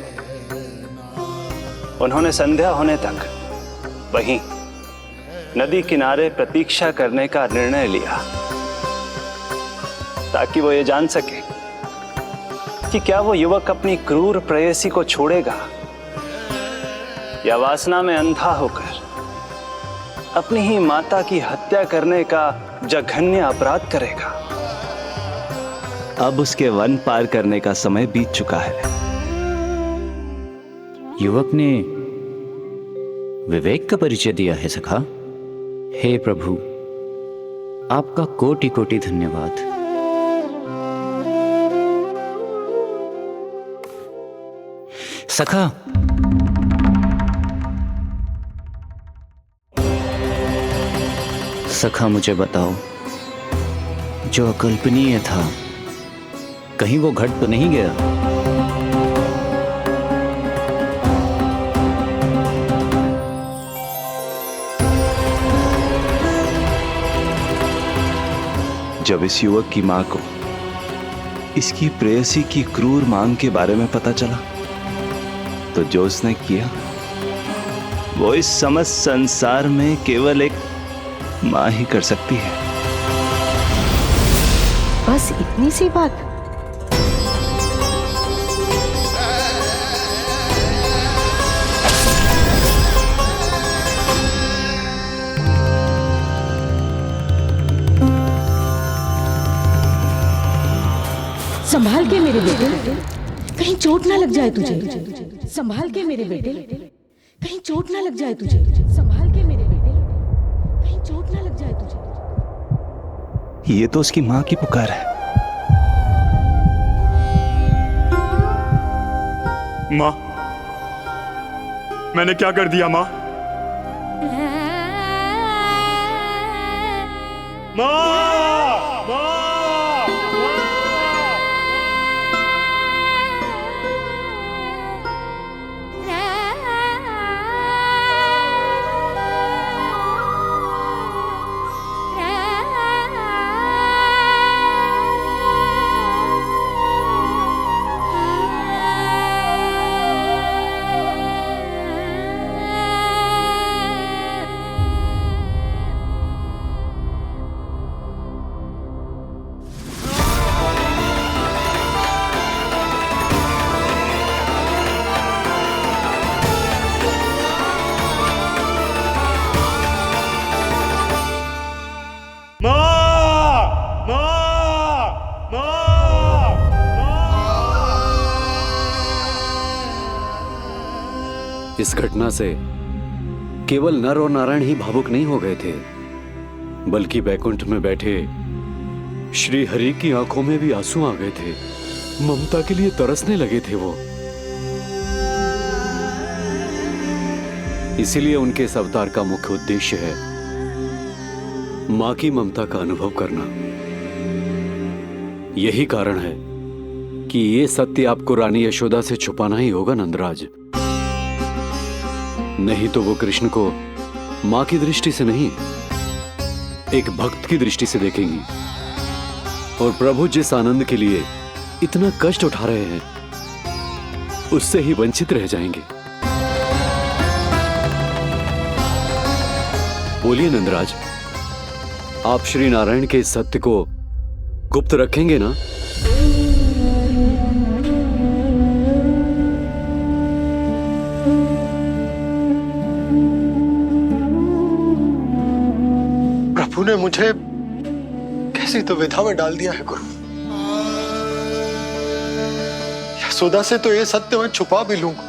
[SPEAKER 4] उन्होंने संध्या होने तक वहीं नदी किनारे प्रतीक्षा करने का निर्णय लिया ताकि वो ये जान सके कि क्या वो युवक अपनी क्रूर प्रेयसी को छोड़ेगा या वासना में अंधा होकर अपनी ही माता की हत्या करने का जघन्य अपराध करेगा। अब उसके वन पार करने का समय बीत चुका है।
[SPEAKER 12] युवक ने विवेक का परिचय दिया है सखा। हे प्रभु, आपका कोटि कोटि धन्यवाद। सखा, सखा मुझे बताओ, जो अकल्पनीय था कहीं वो घट तो नहीं गया?
[SPEAKER 4] जब इस युवक की मां को इसकी प्रेयसी की क्रूर मांग के बारे में पता चला तो जो उसने किया वो इस समस्त संसार में केवल एक मां ही कर सकती है।
[SPEAKER 10] बस इतनी सी बात?
[SPEAKER 11] संभाल के मेरे बेटे, कहीं चोट ना लग जाए तुझे। संभाल के मेरे बेटे, कहीं चोट ना लग जाए तुझे। संभाल के मेरे बेटे, कहीं चोट ना लग जाए तुझे।
[SPEAKER 4] ये तो उसकी मां की पुकार है।
[SPEAKER 9] मां, मैंने क्या कर दिया मां?
[SPEAKER 2] इस घटना से केवल नर और नारायण ही भावुक नहीं हो गए थे, बल्कि बैकुंठ में बैठे श्री हरि की आंखों में भी आंसू आ गए थे। ममता के लिए तरसने लगे थे वो। इसीलिए उनके इस अवतार का मुख्य उद्देश्य है मां की ममता का अनुभव करना। यही कारण है कि ये सत्य आपको रानी यशोदा से छुपाना ही होगा नंदराज। नहीं तो वो कृष्ण को मां की दृष्टि से नहीं, एक भक्त की दृष्टि से देखेंगी, और प्रभु जिस आनंद के लिए इतना कष्ट उठा रहे हैं उससे ही वंचित रह जाएंगे। बोलिए नंदराज, आप श्री नारायण के इस सत्य को गुप्त रखेंगे ना?
[SPEAKER 5] प्रभु ने मुझे कैसी दुविधा में डाल दिया है गुरु। यशोदा से तो ये सत्य मैं छुपा भी लूंगा,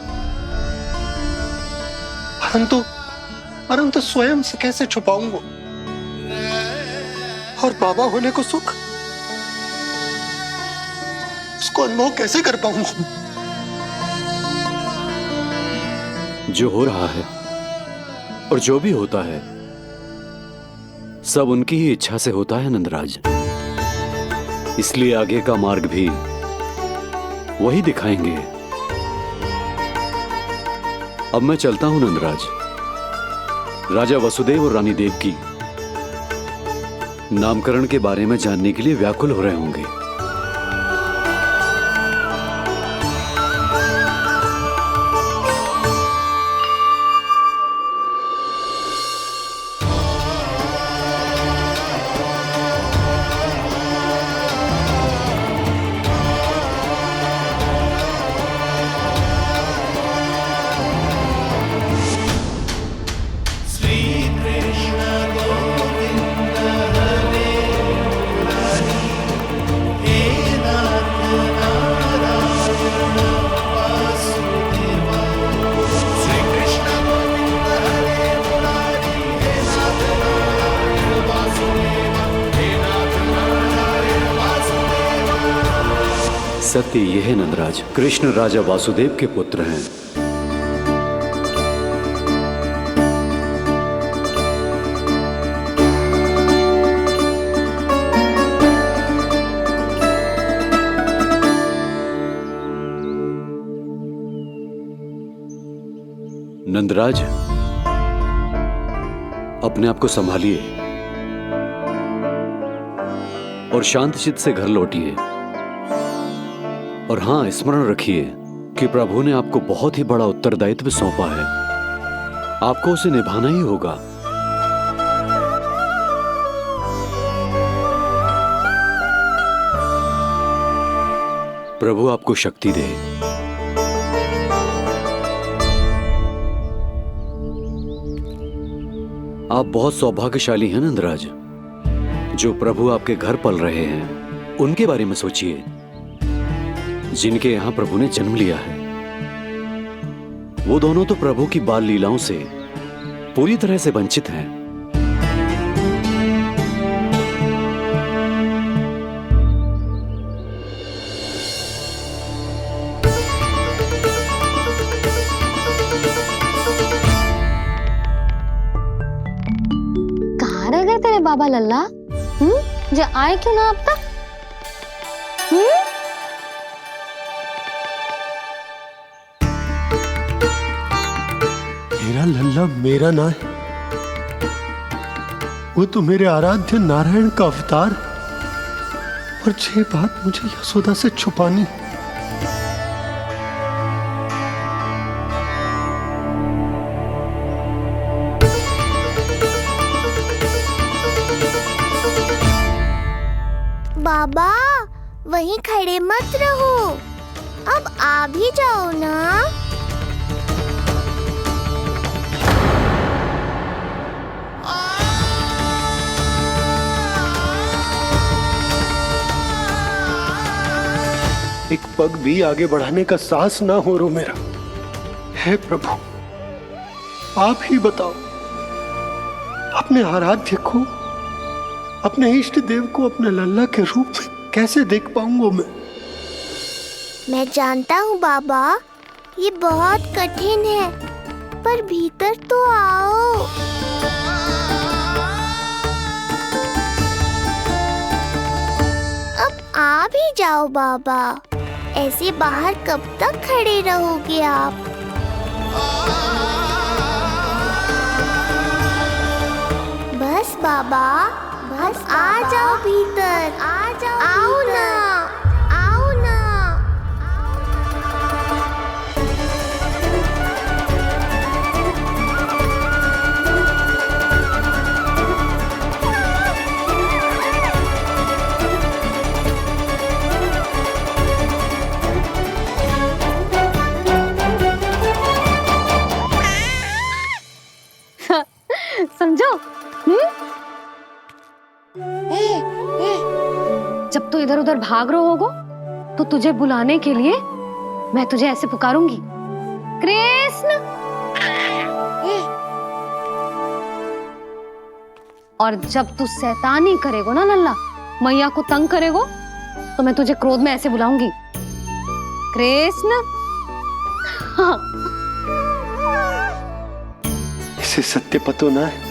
[SPEAKER 5] परंतु स्वयं से कैसे छुपाऊंगा? और बाबा होने को सुख, उसको अनुभव कैसे कर पाऊंगा?
[SPEAKER 2] जो हो रहा है और जो भी होता है सब उनकी ही इच्छा से होता है नंदराज। इसलिए आगे का मार्ग भी वही दिखाएंगे। अब मैं चलता हूं नंदराज। राजा वसुदेव और रानी देवकी नामकरण के बारे में जानने के लिए व्याकुल हो रहे होंगे। सत्य ये है नंदराज, कृष्ण राजा वासुदेव के पुत्र हैं। नंदराज, अपने आप को संभालिए और शांत चित्त से घर लौटिए। और हां, स्मरण रखिए कि प्रभु ने आपको बहुत ही बड़ा उत्तरदायित्व सौंपा है, आपको उसे निभाना ही होगा। प्रभु आपको शक्ति दे। आप बहुत सौभाग्यशाली हैं नंदराज, जो प्रभु आपके घर पल रहे हैं। उनके बारे में सोचिए जिनके यहां प्रभु ने जन्म लिया है। वो दोनों तो प्रभु की बाल लीलाओं से पूरी तरह से वंचित हैं।
[SPEAKER 1] कहाँ रह गए तेरे बाबा लल्ला? जो आए क्यों ना अब तक?
[SPEAKER 5] मेरा लल्ला मेरा ना है, वो तो मेरे आराध्य नारायण का अवतार, और ये बात मुझे यशोदा से छुपानी।
[SPEAKER 3] बाबा वहीं खड़े मत रहो, अब आ भी जाओ ना।
[SPEAKER 5] एक पग भी आगे बढ़ाने का साहस ना हो रो मेरा। हे प्रभु, आप ही बताओ, अपने आराध्य को, अपने इष्ट देव को अपने लल्ला के रूप में कैसे देख पाऊंगा
[SPEAKER 3] मैं जानता हूँ बाबा, ये बहुत कठिन है, पर भीतर तो आओ। अब आ भी जाओ बाबा, ऐसे बाहर कब तक खड़े रहोगे आप? बस बाबा, बस आ जाओ भीतर, आ जाओ, आओ ना, आओ ना।
[SPEAKER 1] समझो? जब तू इधर उधर भाग रहा होगा तो तुझे बुलाने के लिए मैं तुझे ऐसे पुकारूंगी, कृष्ण। और जब तू शैतानी करेगो ना लल्ला, मैया को तंग करेगो, तो मैं तुझे क्रोध में ऐसे बुलाऊंगी, कृष्ण। हाँ।
[SPEAKER 5] इसे सत्य पतो ना है,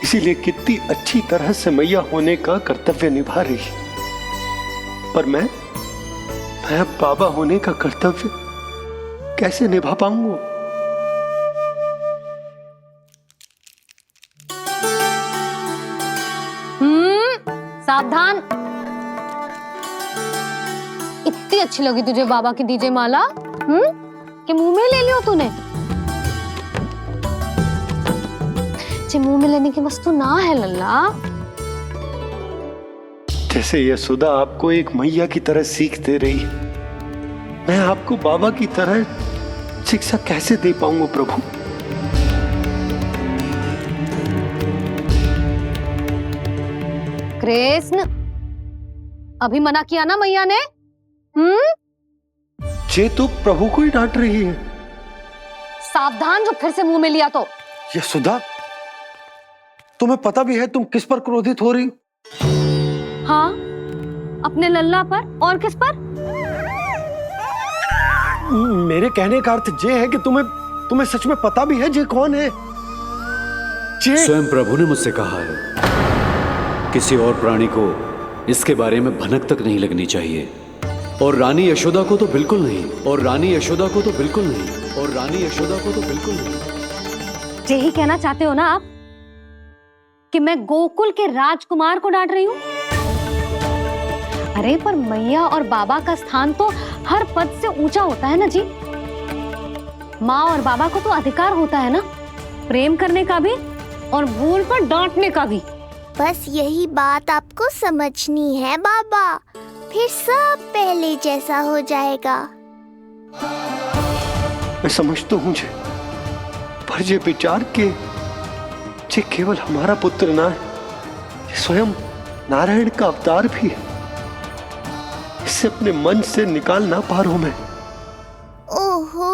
[SPEAKER 5] इसीलिए कितनी अच्छी तरह से मैया होने का कर्तव्य निभा रही है। पर मैं अब बाबा होने का कर्तव्य कैसे निभा पाऊंगा?
[SPEAKER 1] सावधान। इतनी अच्छी लगी तुझे बाबा की दीजे माला, कि मुंह में ले लियो तूने? मुंह में लेने की वस्तु ना है लल्ला।
[SPEAKER 5] जैसे यशोदा आपको एक मैया की तरह सीख दे रही है, मैं आपको बाबा की तरह शिक्षा कैसे दे पाऊंगा प्रभु?
[SPEAKER 1] कृष्ण, अभी मना किया ना मैया ने?
[SPEAKER 5] ये तो प्रभु को ही डांट रही है।
[SPEAKER 1] सावधान, जो फिर से मुंह में लिया तो।
[SPEAKER 5] यशोदा, तुम्हें पता भी है तुम किस पर क्रोधित हो रही?
[SPEAKER 1] हाँ, अपने लल्ला पर। और किस पर?
[SPEAKER 5] मेरे कहने का अर्थ ये है कि तुम्हें सच में पता भी है जे कौन है?
[SPEAKER 2] स्वयं प्रभु ने मुझसे कहा है किसी और प्राणी को इसके बारे में भनक तक नहीं लगनी चाहिए, और रानी यशोदा को तो बिल्कुल नहीं, और रानी यशोदा को तो बिल्कुल नहीं, और रानी यशोदा को तो बिल्कुल नहीं।
[SPEAKER 1] यही कहना चाहते हो ना आप कि मैं गोकुल के राजकुमार को डांट रही हूँ? अरे पर मैया और बाबा का स्थान तो हर पद से ऊंचा होता है ना जी। माँ और बाबा को तो अधिकार होता है ना प्रेम करने का भी और भूल पर डांटने का भी।
[SPEAKER 3] बस यही बात आपको समझनी है बाबा, फिर सब पहले जैसा हो जाएगा।
[SPEAKER 5] मैं समझता हूँ जे, पर ये विचार के जे केवल हमारा पुत्र ना है, ये स्वयं नारायण का अवतार भी है, इसे अपने मन से निकाल ना पा रहा हूं मैं।
[SPEAKER 3] ओहो,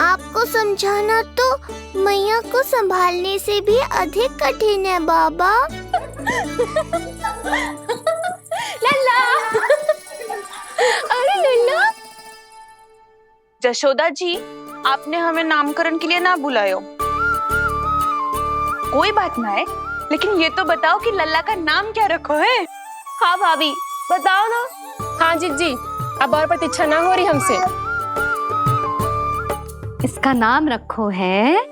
[SPEAKER 3] आपको समझाना तो मैया को संभालने से भी अधिक कठिन है बाबा।
[SPEAKER 6] लल्ला, अरे लल्ला।
[SPEAKER 14] जशोदा जी, आपने हमें नामकरण के लिए ना बुलायो। कोई बात ना है, लेकिन ये तो बताओ कि लल्ला का नाम क्या रखो है?
[SPEAKER 6] हाँ भाभी, बताओ ना। हाँ जी, अब और प्रतीक्षा ना हो रही हमसे।
[SPEAKER 1] इसका नाम रखो है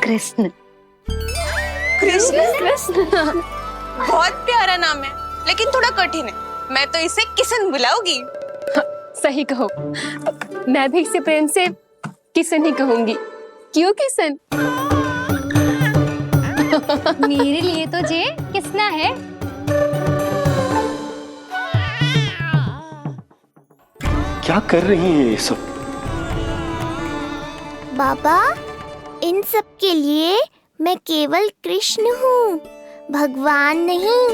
[SPEAKER 1] कृष्ण।
[SPEAKER 14] कृष्ण बहुत प्यारा नाम है, लेकिन थोड़ा कठिन है। मैं तो इसे किशन बुलाऊंगी।
[SPEAKER 6] सही कहो, मैं भी इसे प्रेम से किशन ही कहूंगी। क्यों किशन?
[SPEAKER 1] मेरे लिए तो जे किसना है।
[SPEAKER 5] क्या कर रही हैं ये सब?
[SPEAKER 3] बाबा, इन सब के लिए मैं केवल कृष्ण हूँ, भगवान नहीं।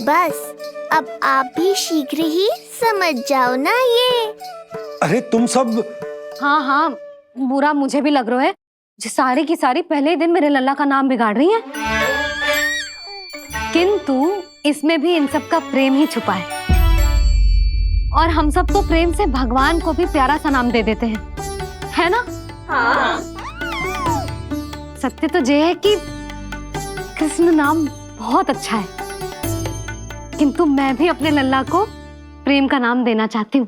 [SPEAKER 3] बस अब आप भी शीघ्र ही समझ जाओ ना ये।
[SPEAKER 5] अरे तुम सब।
[SPEAKER 1] हाँ, बुरा मुझे भी लग रहा है, जो सारी की सारी पहले ही दिन मेरे लल्ला का नाम बिगाड़ रही हैं। किंतु इसमें भी इन सब का प्रेम ही छुपा है, और हम सब तो प्रेम से भगवान को भी प्यारा सा नाम दे देते हैं, है ना?
[SPEAKER 14] हाँ।
[SPEAKER 1] सत्य तो ये है कि कृष्ण नाम बहुत अच्छा है, किंतु मैं भी अपने लल्ला को प्रेम का नाम देना चाहती हूँ।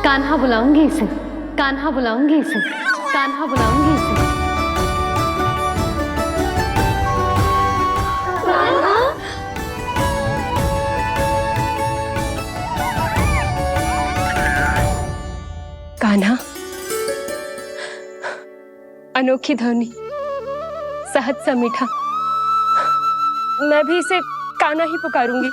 [SPEAKER 1] कान्हा बुलाऊंगी इसे, कान्हा बुलाऊंगी इसे, कान्हा बुलाऊंगी इसे।
[SPEAKER 6] कान्हा, अनोखी ध्वनि, सहज सा मीठा, मैं भी इसे कान्हा ही पुकारूंगी।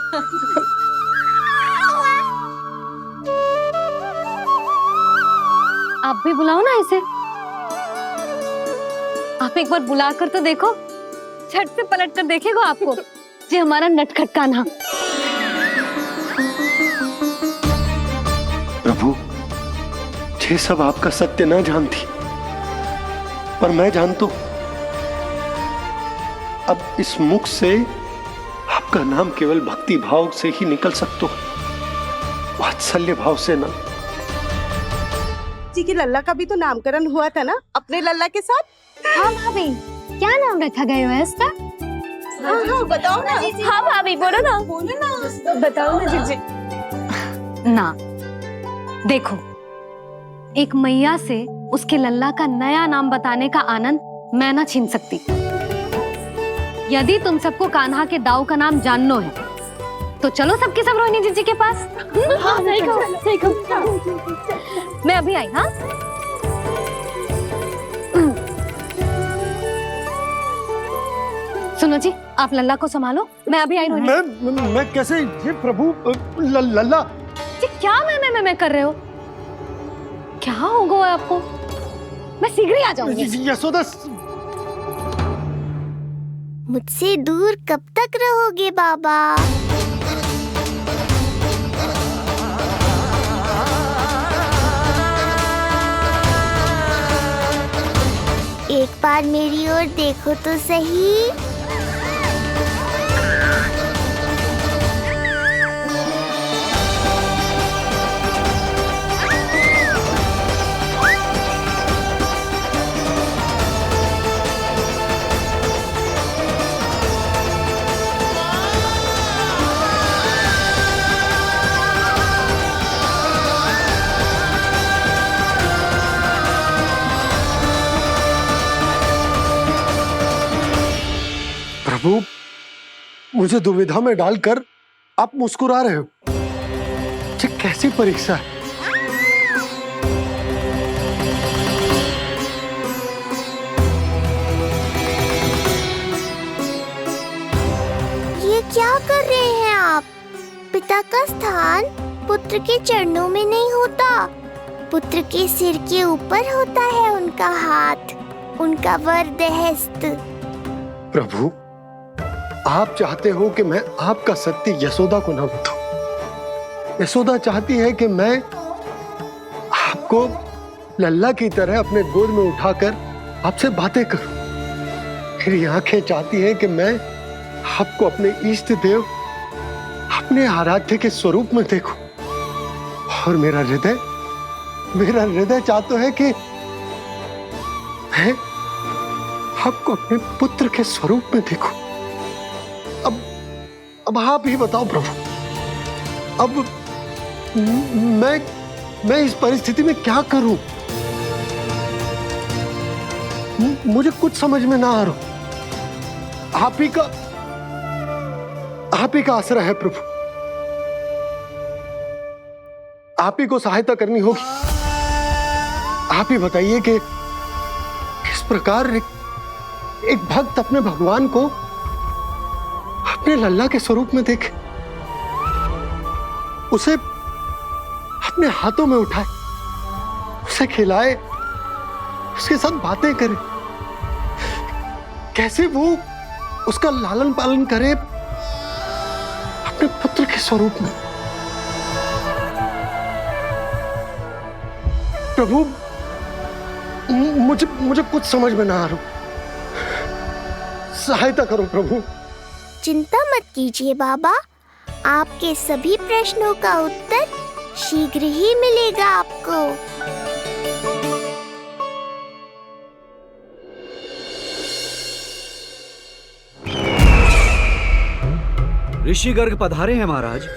[SPEAKER 1] आप भी बुलाओ ना इसे। आप एक बार बुलाकर तो देखो, झट से पलट कर देखेगा आपको ये हमारा नटखट कान्हा।
[SPEAKER 5] प्रभु, ये सब आपका सत्य ना जानती, पर मैं जानता हूं। अब इस मुख से आपका नाम केवल भक्ति भाव से ही निकल सकता है, वात्सल्य भाव से ना।
[SPEAKER 15] जी की लल्ला का भी तो नामकरण हुआ था ना अपने लल्ला के साथ।
[SPEAKER 1] हाँ भाभी, क्या नाम रखा गया है इसका?
[SPEAKER 15] हाँ, बताओ ना।
[SPEAKER 6] हाँ भाभी, बोलो ना, बताओ ना जी।
[SPEAKER 1] ना, देखो, एक मैया से उसके लल्ला का नया नाम बताने का आनंद मैं ना छीन सकती। यदि तुम सबको कान्हा के दाऊ का नाम जानना है तो चलो सबके सब रोहिणी जीजी के पास।
[SPEAKER 6] हाँ, सही कहो।
[SPEAKER 1] मैं अभी आई। हाँ, सुनो जी, आप लल्ला को संभालो, मैं अभी आई।
[SPEAKER 5] मैं कैसे? ये प्रभु, लल्ला
[SPEAKER 1] जी क्या मैं कर रहे हो? क्या हो गया आपको? मैं शीघ्र ही आ जाऊंगी।
[SPEAKER 5] यशोदा,
[SPEAKER 3] मुझसे दूर कब तक रहोगे बाबा? एक बार मेरी ओर देखो तो सही।
[SPEAKER 5] प्रभु, मुझे दुविधा में डालकर आप मुस्कुरा रहे हो। ये कैसी परीक्षा है?
[SPEAKER 3] ये क्या कर रहे हैं आप? पिता का स्थान पुत्र के चरणों में नहीं होता, पुत्र के सिर के ऊपर होता है उनका हाथ, उनका वरदहस्त।
[SPEAKER 5] प्रभु, आप चाहते हो कि मैं आपका सत्य यशोदा को न बताऊं। यशोदा चाहती है कि मैं आपको लल्ला की तरह अपने गोद में उठाकर आपसे बातें करूं। मेरी आंखें चाहती हैं कि मैं आपको अपने इष्ट देव, अपने आराध्य के स्वरूप में देखूं। और मेरा हृदय चाहता है कि मैं आपको अपने पुत्र के स्वरूप में देखूं। अब आप ही बताओ प्रभु, अब मैं इस परिस्थिति में क्या करूं? मुझे कुछ समझ में ना आ रहा। आप ही का आश्रय है प्रभु। आप ही को सहायता करनी होगी। आप ही बताइए कि किस प्रकार एक भक्त अपने भगवान को अपने लल्ला के स्वरूप में देखे, उसे अपने हाथों में उठाए, उसे खिलाए, उसके साथ बातें करे, कैसे वो उसका लालन पालन करे अपने पुत्र के स्वरूप में। प्रभु, मुझे कुछ समझ में ना आ रहा। सहायता करो प्रभु।
[SPEAKER 3] चिंता मत कीजिए बाबा, आपके सभी प्रश्नों का उत्तर शीघ्र ही मिलेगा आपको।
[SPEAKER 2] ऋषि गर्ग पधारे हैं महाराज।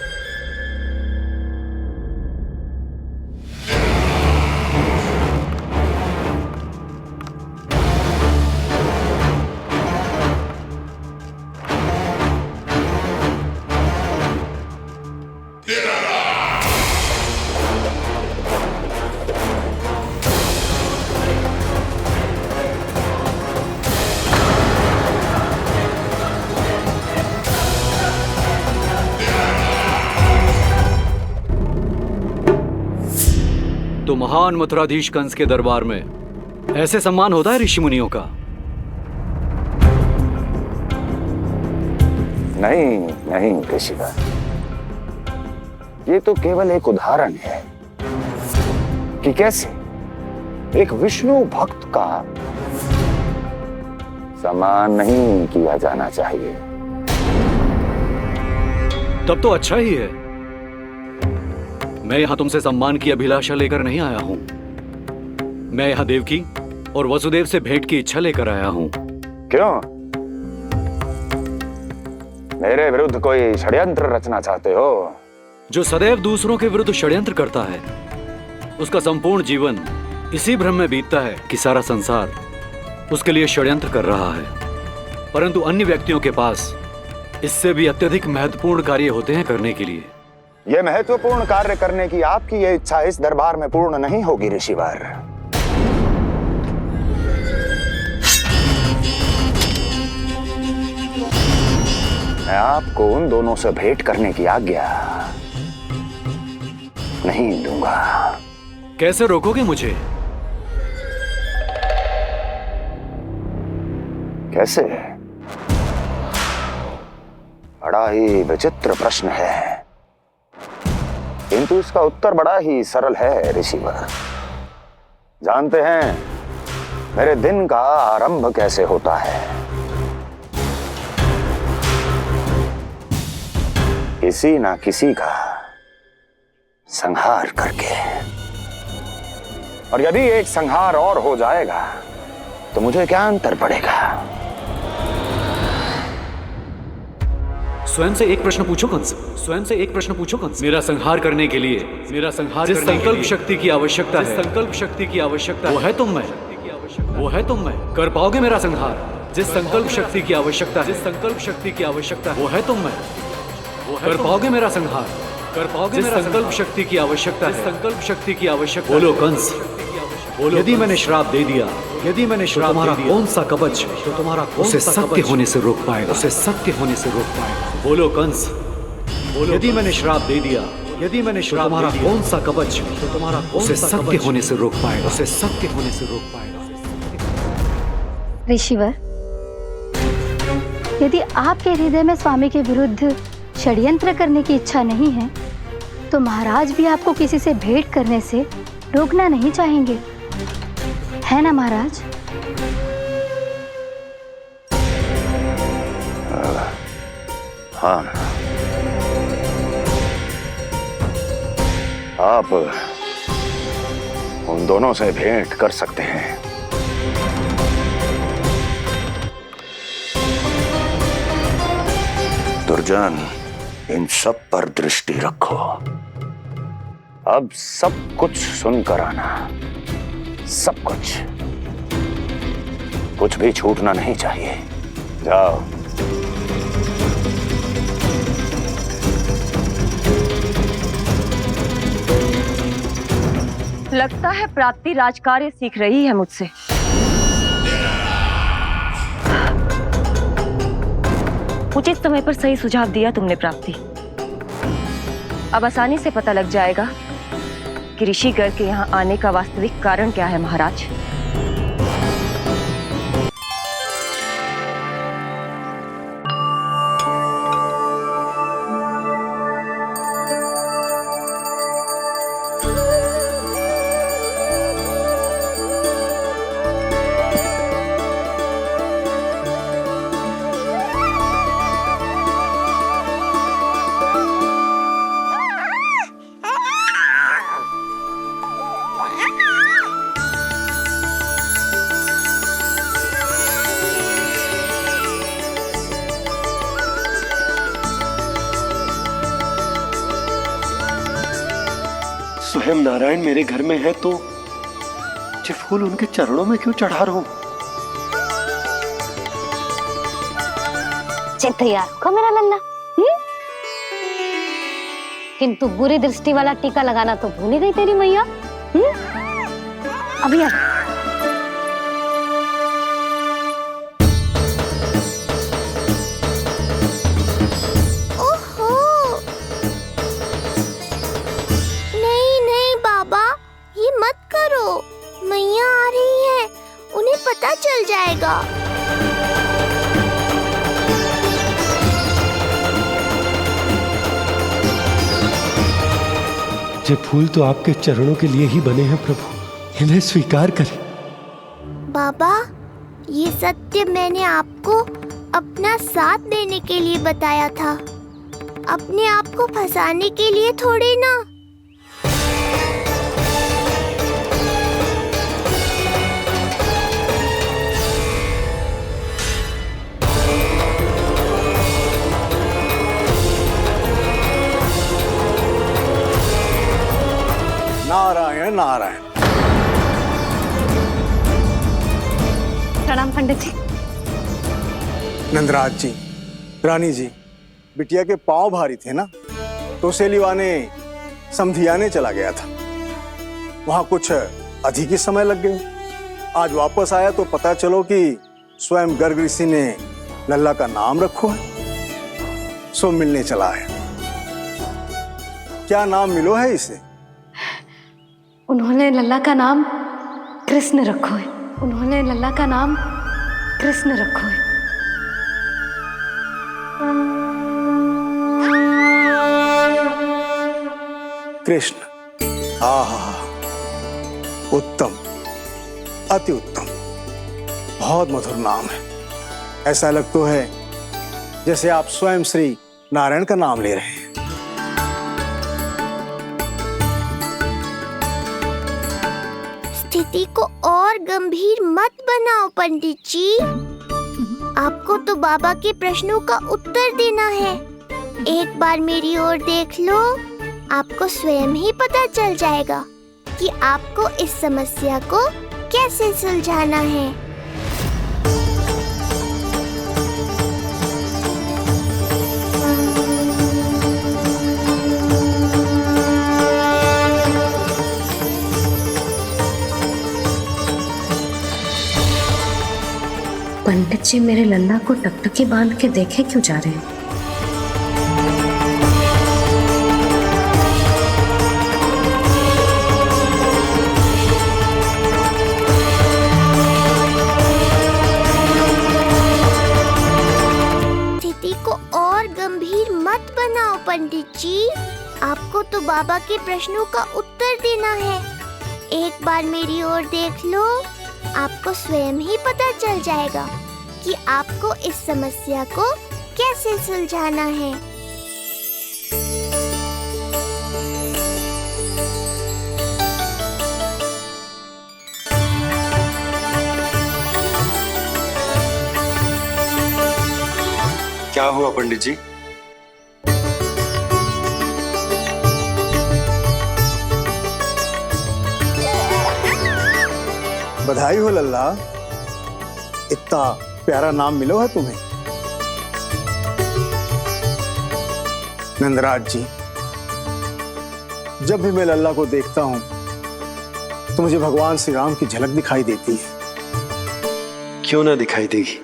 [SPEAKER 2] तो महान मथुराधीश कंस के दरबार में ऐसे सम्मान होता है ऋषि मुनियों का?
[SPEAKER 9] नहीं ऋषिवर, ये तो केवल एक उदाहरण है कि कैसे एक विष्णु भक्त का सम्मान नहीं किया जाना चाहिए।
[SPEAKER 2] तब तो अच्छा ही है। मैं यहां तुमसे सम्मान की अभिलाषा लेकर नहीं आया हूं। मैं यहां देवकी और वसुदेव से भेंट की इच्छा लेकर आया हूं।
[SPEAKER 9] क्यों? मेरे विरुद्ध कोई षड्यंत्र रचना चाहते हो?
[SPEAKER 2] जो सदैव दूसरों के विरुद्ध षड्यंत्र करता है, उसका संपूर्ण जीवन इसी भ्रम में बीतता है कि सारा संसार उसके लिए षड्यंत्र कर रहा है। परंतु अन्य व्यक्तियों के पास इससे भी अत्यधिक महत्वपूर्ण कार्य होते हैं करने के लिए।
[SPEAKER 9] यह महत्वपूर्ण कार्य करने की आपकी यह इच्छा इस दरबार में पूर्ण नहीं होगी ऋषिवर। मैं आपको उन दोनों से भेंट करने की आज्ञा नहीं दूंगा।
[SPEAKER 2] कैसे रोकोगे मुझे?
[SPEAKER 9] कैसे? बड़ा ही विचित्र प्रश्न है, किंतु इसका उत्तर बड़ा ही सरल है ऋषिवर। जानते हैं, मेरे दिन का आरंभ कैसे होता है। किसी ना किसी का संहार करके। और यदि एक संहार और हो जाएगा तो मुझे क्या अंतर पड़ेगा।
[SPEAKER 2] स्वयं से एक प्रश्न पूछो कंस, स्वयं से एक प्रश्न पूछो कंस। मेरा संहार करने के लिए, मेरा संहार जिस संकल्प शक्ति की आवश्यकता है, संकल्प शक्ति की आवश्यकता वो है तुम में, वो है तुम में। कर पाओगे मेरा संहार? जिस संकल्प शक्ति की आवश्यकता, जिस संकल्प शक्ति की आवश्यकता वो है तुम में, वो कर पाओगे मेरा संहार? कर पाओगे मेरा संकल्प शक्ति की आवश्यकता है, संकल्प शक्ति की आवश्यकता। बोलो कंस, बोलो। यदि मैंने श्राप दे दिया, यदि मैंने श्राप दे दिया, कौन सा कवच तो तुम्हारा उसे सत्य होने से रोक पाएगा, उसे सत्य होने से रोक पाएगा। बोलो कंस, बोलो। यदि मैंने श्राप दे दिया, यदि मैंने श्राप तुम्हारा कौन सा कवच तो तुम्हारा उसे सत्य होने से रोक पाएगा, उसे सत्य होने से रोक पाएगा।
[SPEAKER 16] ऋषिवर, यदि आपके हृदय में स्वामी के विरुद्ध षड्यंत्र करने की इच्छा नहीं है तो महाराज भी आपको किसी से भेंट करने से रोकना नहीं चाहेंगे, है ना महाराज?
[SPEAKER 9] हाँ, आप उन दोनों से भेंट कर सकते हैं। दुर्जन, इन सब पर दृष्टि रखो। अब सब कुछ सुनकर आना, सब कुछ भी छूटना नहीं चाहिए। जाओ।
[SPEAKER 10] लगता है प्राप्ति राजकार्य सीख रही है मुझसे। उचित समय पर सही सुझाव दिया तुमने प्राप्ति। अब आसानी से पता लग जाएगा कि ऋषिगढ़ के यहाँ आने का वास्तविक कारण क्या है महाराज।
[SPEAKER 5] स्वयं नारायण मेरे घर में है तो ये फूल उनके चरणों में क्यों चढ़ा रहा हूं?
[SPEAKER 1] तैयार होगा मेरा लल्ला। किंतु बुरी दृष्टि वाला टीका लगाना तो भूल ही गई तेरी मैया। अभी
[SPEAKER 3] मैया आ रही है, उन्हें पता चल जाएगा।
[SPEAKER 5] ये फूल तो आपके चरणों के लिए ही बने हैं प्रभु, इन्हें स्वीकार करें।
[SPEAKER 3] बाबा, ये सत्य मैंने आपको अपना साथ देने के लिए बताया था, अपने आप को फंसाने के लिए थोड़ी ना।
[SPEAKER 9] नारायण नारायण।
[SPEAKER 1] प्रणाम पंडित जी।
[SPEAKER 17] नंदराज जी, रानी जी, बिटिया के पांव भारी थे ना, तो उसे लिवाने समधियाने चला गया था। वहां कुछ अधिक ही समय लग गया। आज वापस आया तो पता चलो कि स्वयं गर्ग ऋषि ने लल्ला का नाम रखो है, सो मिलने चला है। क्या नाम मिलो है इसे?
[SPEAKER 1] उन्होंने लल्ला का नाम कृष्ण रखो है। उन्होंने लल्ला का नाम कृष्ण रखो है।
[SPEAKER 17] कृष्ण। आहा, उत्तम, अति उत्तम। बहुत मधुर नाम है। ऐसा लग तो है जैसे आप स्वयं श्री नारायण का नाम ले रहे हैं।
[SPEAKER 3] स्थिति को और गंभीर मत बनाओ पंडित जी। आपको तो बाबा के प्रश्नों का उत्तर देना है। एक बार मेरी ओर देख लो, आपको स्वयं ही पता चल जाएगा कि आपको इस समस्या को कैसे सुलझाना है।
[SPEAKER 1] पंडित जी मेरे लल्ला को टकटकी बांध के देखे क्यों जा रहे हैं?
[SPEAKER 3] स्थिति को और गंभीर मत बनाओ पंडित जी। आपको तो बाबा के प्रश्नों का उत्तर देना है। एक बार मेरी ओर देख लो, आपको स्वयं ही पता चल जाएगा कि आपको इस समस्या को कैसे सुलझाना है।
[SPEAKER 5] क्या हुआ पंडित जी?
[SPEAKER 17] बधाई हो लल्ला, इतना प्यारा नाम मिलो है तुम्हें। नंदराज जी, जब भी मैं लल्ला को देखता हूं तो मुझे भगवान श्री राम की झलक दिखाई देती है।
[SPEAKER 5] क्यों ना दिखाई देगी,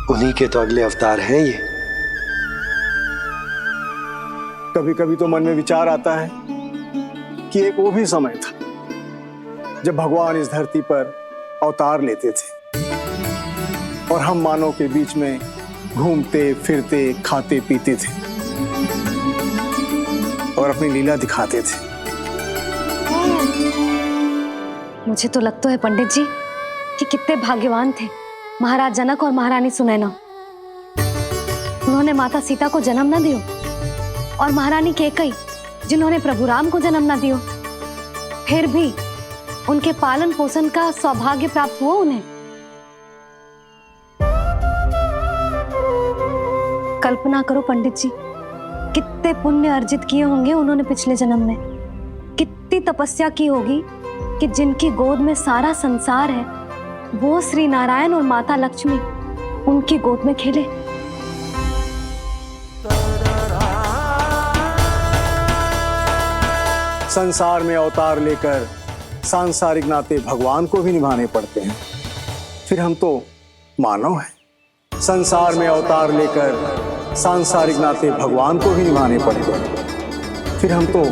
[SPEAKER 5] उन्हीं के तो अगले अवतार हैं ये।
[SPEAKER 17] कभी कभी तो मन में विचार आता है कि एक वो भी समय था जब भगवान इस धरती पर अवतार लेते थे और हम मानव के बीच में घूमते फिरते खाते पीते थे और अपनी लीला दिखाते थे।
[SPEAKER 1] मुझे तो लगता है पंडित जी कि कितने भाग्यवान थे महाराज जनक और महारानी सुनैना। उन्होंने माता सीता को जन्म न दियो और महारानी कैकई जिन्होंने प्रभु राम को जन्म न दियो, फिर भी उनके पालन पोषण का सौभाग्य प्राप्त हुआ उन्हें। कल्पना करो पंडित जी, कितने पुण्य अर्जित किए होंगे उन्होंने पिछले जन्म में। कितनी तपस्या की होगी कि जिनकी गोद में सारा संसार है वो श्री नारायण और माता लक्ष्मी उनकी गोद में खेले।
[SPEAKER 17] संसार में अवतार लेकर सांसारिक नाते भगवान को भी निभाने पड़ते हैं, फिर हम तो मानव हैं। संसार में अवतार लेकर सांसारिक नाते भगवान को भी निभाने पड़ते हैं, फिर हम तो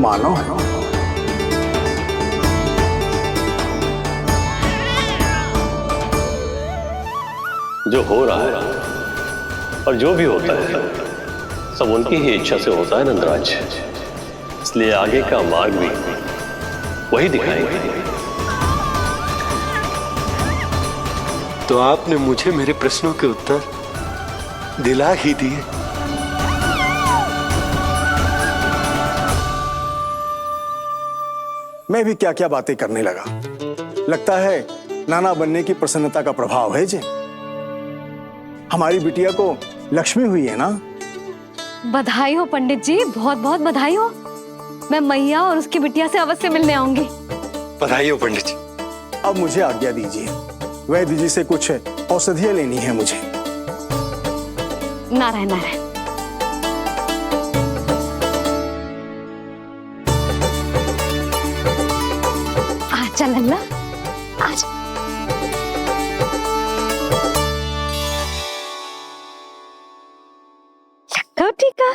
[SPEAKER 17] मानव हैं।
[SPEAKER 18] जो हो रहा है और जो भी होता है सब उनकी ही इच्छा से होता है नंदराज, इसलिए आगे का मार्ग भी वही दिखाएंगे।
[SPEAKER 5] तो आपने मुझे मेरे प्रश्नों के उत्तर दिला ही दिए।
[SPEAKER 17] मैं भी क्या क्या बातें करने लगा। लगता है नाना बनने की प्रसन्नता का प्रभाव है जी। हमारी बिटिया को लक्ष्मी हुई है ना।
[SPEAKER 1] बधाई हो पंडित जी, बहुत बहुत बधाई हो। मैं मैया और उसकी बिटिया से अवश्य मिलने आऊंगी।
[SPEAKER 5] बधाई हो पंडित जी।
[SPEAKER 17] अब मुझे आज्ञा दीजिए, वैद्य जी से कुछ औषधियां लेनी है मुझे।
[SPEAKER 1] नारायण नारायण। आजा लल्ला, आजा। ठीक है।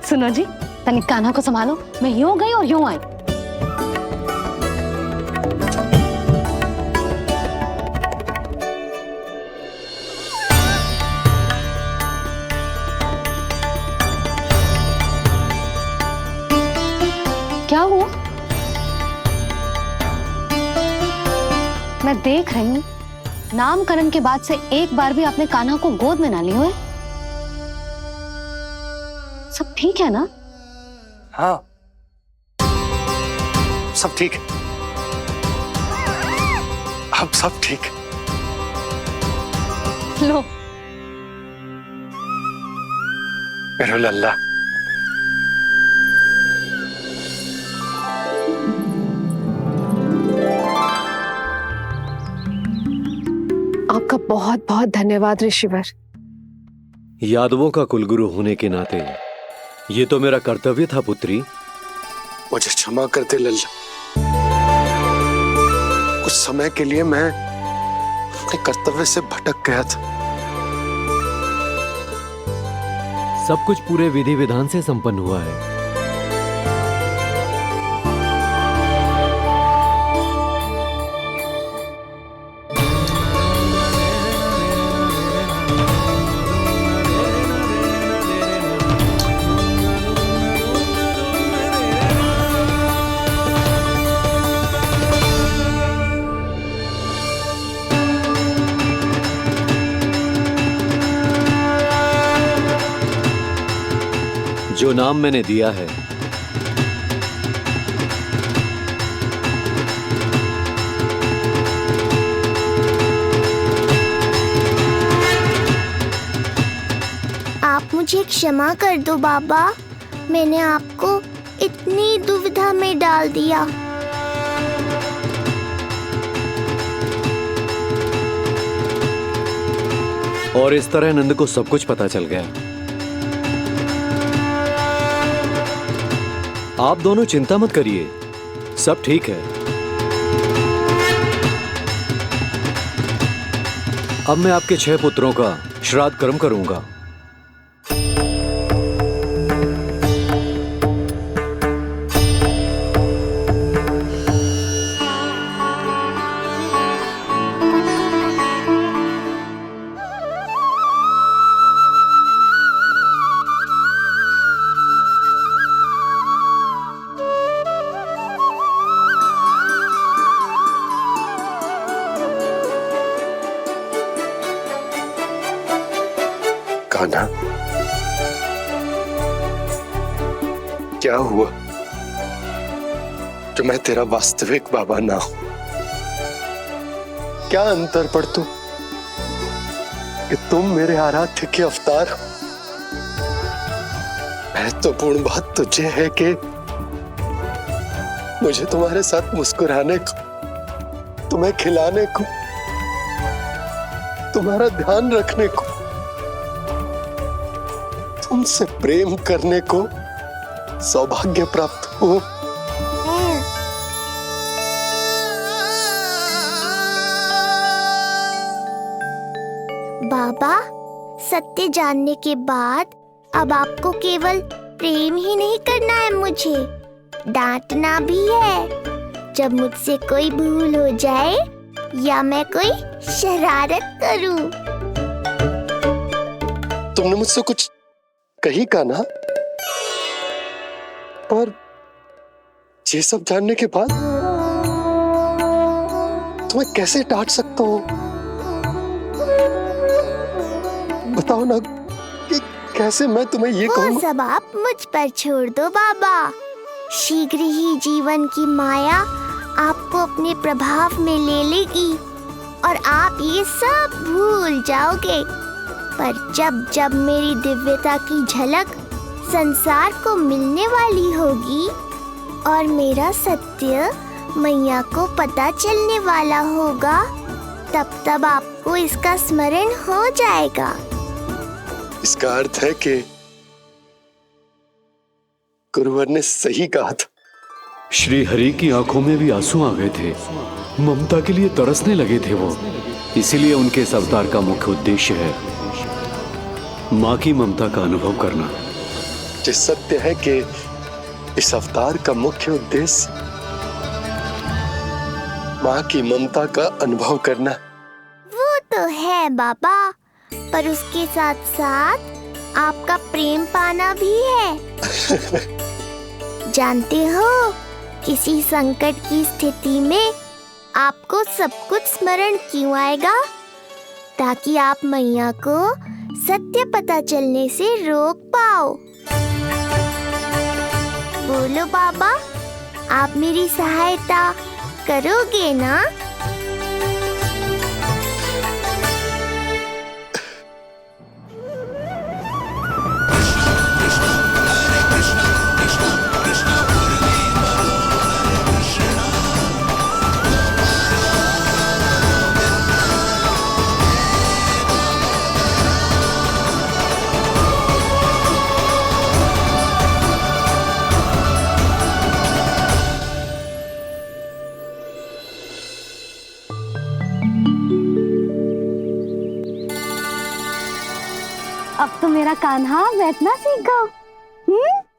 [SPEAKER 1] सुनो जी, तनिक कान्हा को संभालो, मैं यूं गई और यूं आई। क्या हुआ? मैं देख रही हूँ नामकरण के बाद से एक बार भी आपने कान्हा को गोद में ना लिया है। सब ठीक है ना?
[SPEAKER 9] हाँ, सब ठीक है। अब सब ठीक है।
[SPEAKER 1] लो
[SPEAKER 9] मेरा लल्ला।
[SPEAKER 6] आपका बहुत बहुत धन्यवाद ऋषिवर।
[SPEAKER 2] यादवों का कुलगुरु होने के नाते ये तो मेरा कर्तव्य था पुत्री।
[SPEAKER 5] मुझे क्षमा कर दे लल्ला, कुछ समय के लिए मैं अपने कर्तव्य से भटक गया था।
[SPEAKER 2] सब कुछ पूरे विधि विधान से संपन्न हुआ है। जो नाम मैंने दिया है
[SPEAKER 3] आप मुझे क्षमा कर दो बाबा, मैंने आपको इतनी दुविधा में डाल दिया।
[SPEAKER 2] और इस तरह नंद को सब कुछ पता चल गया। आप दोनों चिंता मत करिए, सब ठीक है। अब मैं आपके 6 पुत्रों का श्राद्ध कर्म करूंगा।
[SPEAKER 5] कान्हा, क्या हुआ जो मैं तेरा वास्तविक बाबा ना हूं? क्या अंतर पड़ तू कि तुम मेरे आराध्य के अवतार हो? महत्वपूर्ण बात तुझे है कि मुझे तुम्हारे साथ मुस्कुराने को, तुम्हें खिलाने को, तुम्हारा ध्यान रखने को, तुमसे प्रेम करने को सौभाग्य प्राप्त हो।
[SPEAKER 3] बाबा, सत्य जानने के बाद अब आपको केवल प्रेम ही नहीं करना है, मुझे डांटना भी है जब मुझसे कोई भूल हो जाए या मैं कोई शरारत करूं।
[SPEAKER 5] तुमने मुझसे कुछ कही कान्हा, पर ये सब जानने के बाद तुम्हें कैसे डांट सकता हूं? बताओ ना कि कैसे मैं तुम्हें ये कहूं?
[SPEAKER 3] वो सब आप मुझ पर छोड़ दो बाबा। शीघ्र ही जीवन की माया आपको अपने प्रभाव में ले लेगी और आप ये सब भूल जाओगे। पर जब जब मेरी दिव्यता की झलक संसार को मिलने वाली होगी और मेरा सत्य मैया को पता चलने वाला होगा, तब तब आपको इसका स्मरण हो जाएगा।
[SPEAKER 5] इसका अर्थ है कि गुरुवर ने सही कहा था।
[SPEAKER 2] श्री हरि की आंखों में भी आंसू आ गए थे, ममता के लिए तरसने लगे थे वो। इसीलिए उनके इस अवतार का मुख्य उद्देश्य है माँ की ममता का अनुभव करना।
[SPEAKER 5] जो सत्य है कि इस अवतार का मुख्य उद्देश्य माँ की ममता का अनुभव करना।
[SPEAKER 3] वो तो है बाबा, पर उसके साथ साथ आपका प्रेम पाना भी है। जानते हो, किसी संकट की स्थिति में आपको सब कुछ स्मरण क्यों आएगा? ताकि आप मैया को सत्य पता चलने से रोक पाओ। बोलो बाबा, आप मेरी सहायता करोगे ना?
[SPEAKER 1] अब तो मेरा कान्हा बैठना सीख गया।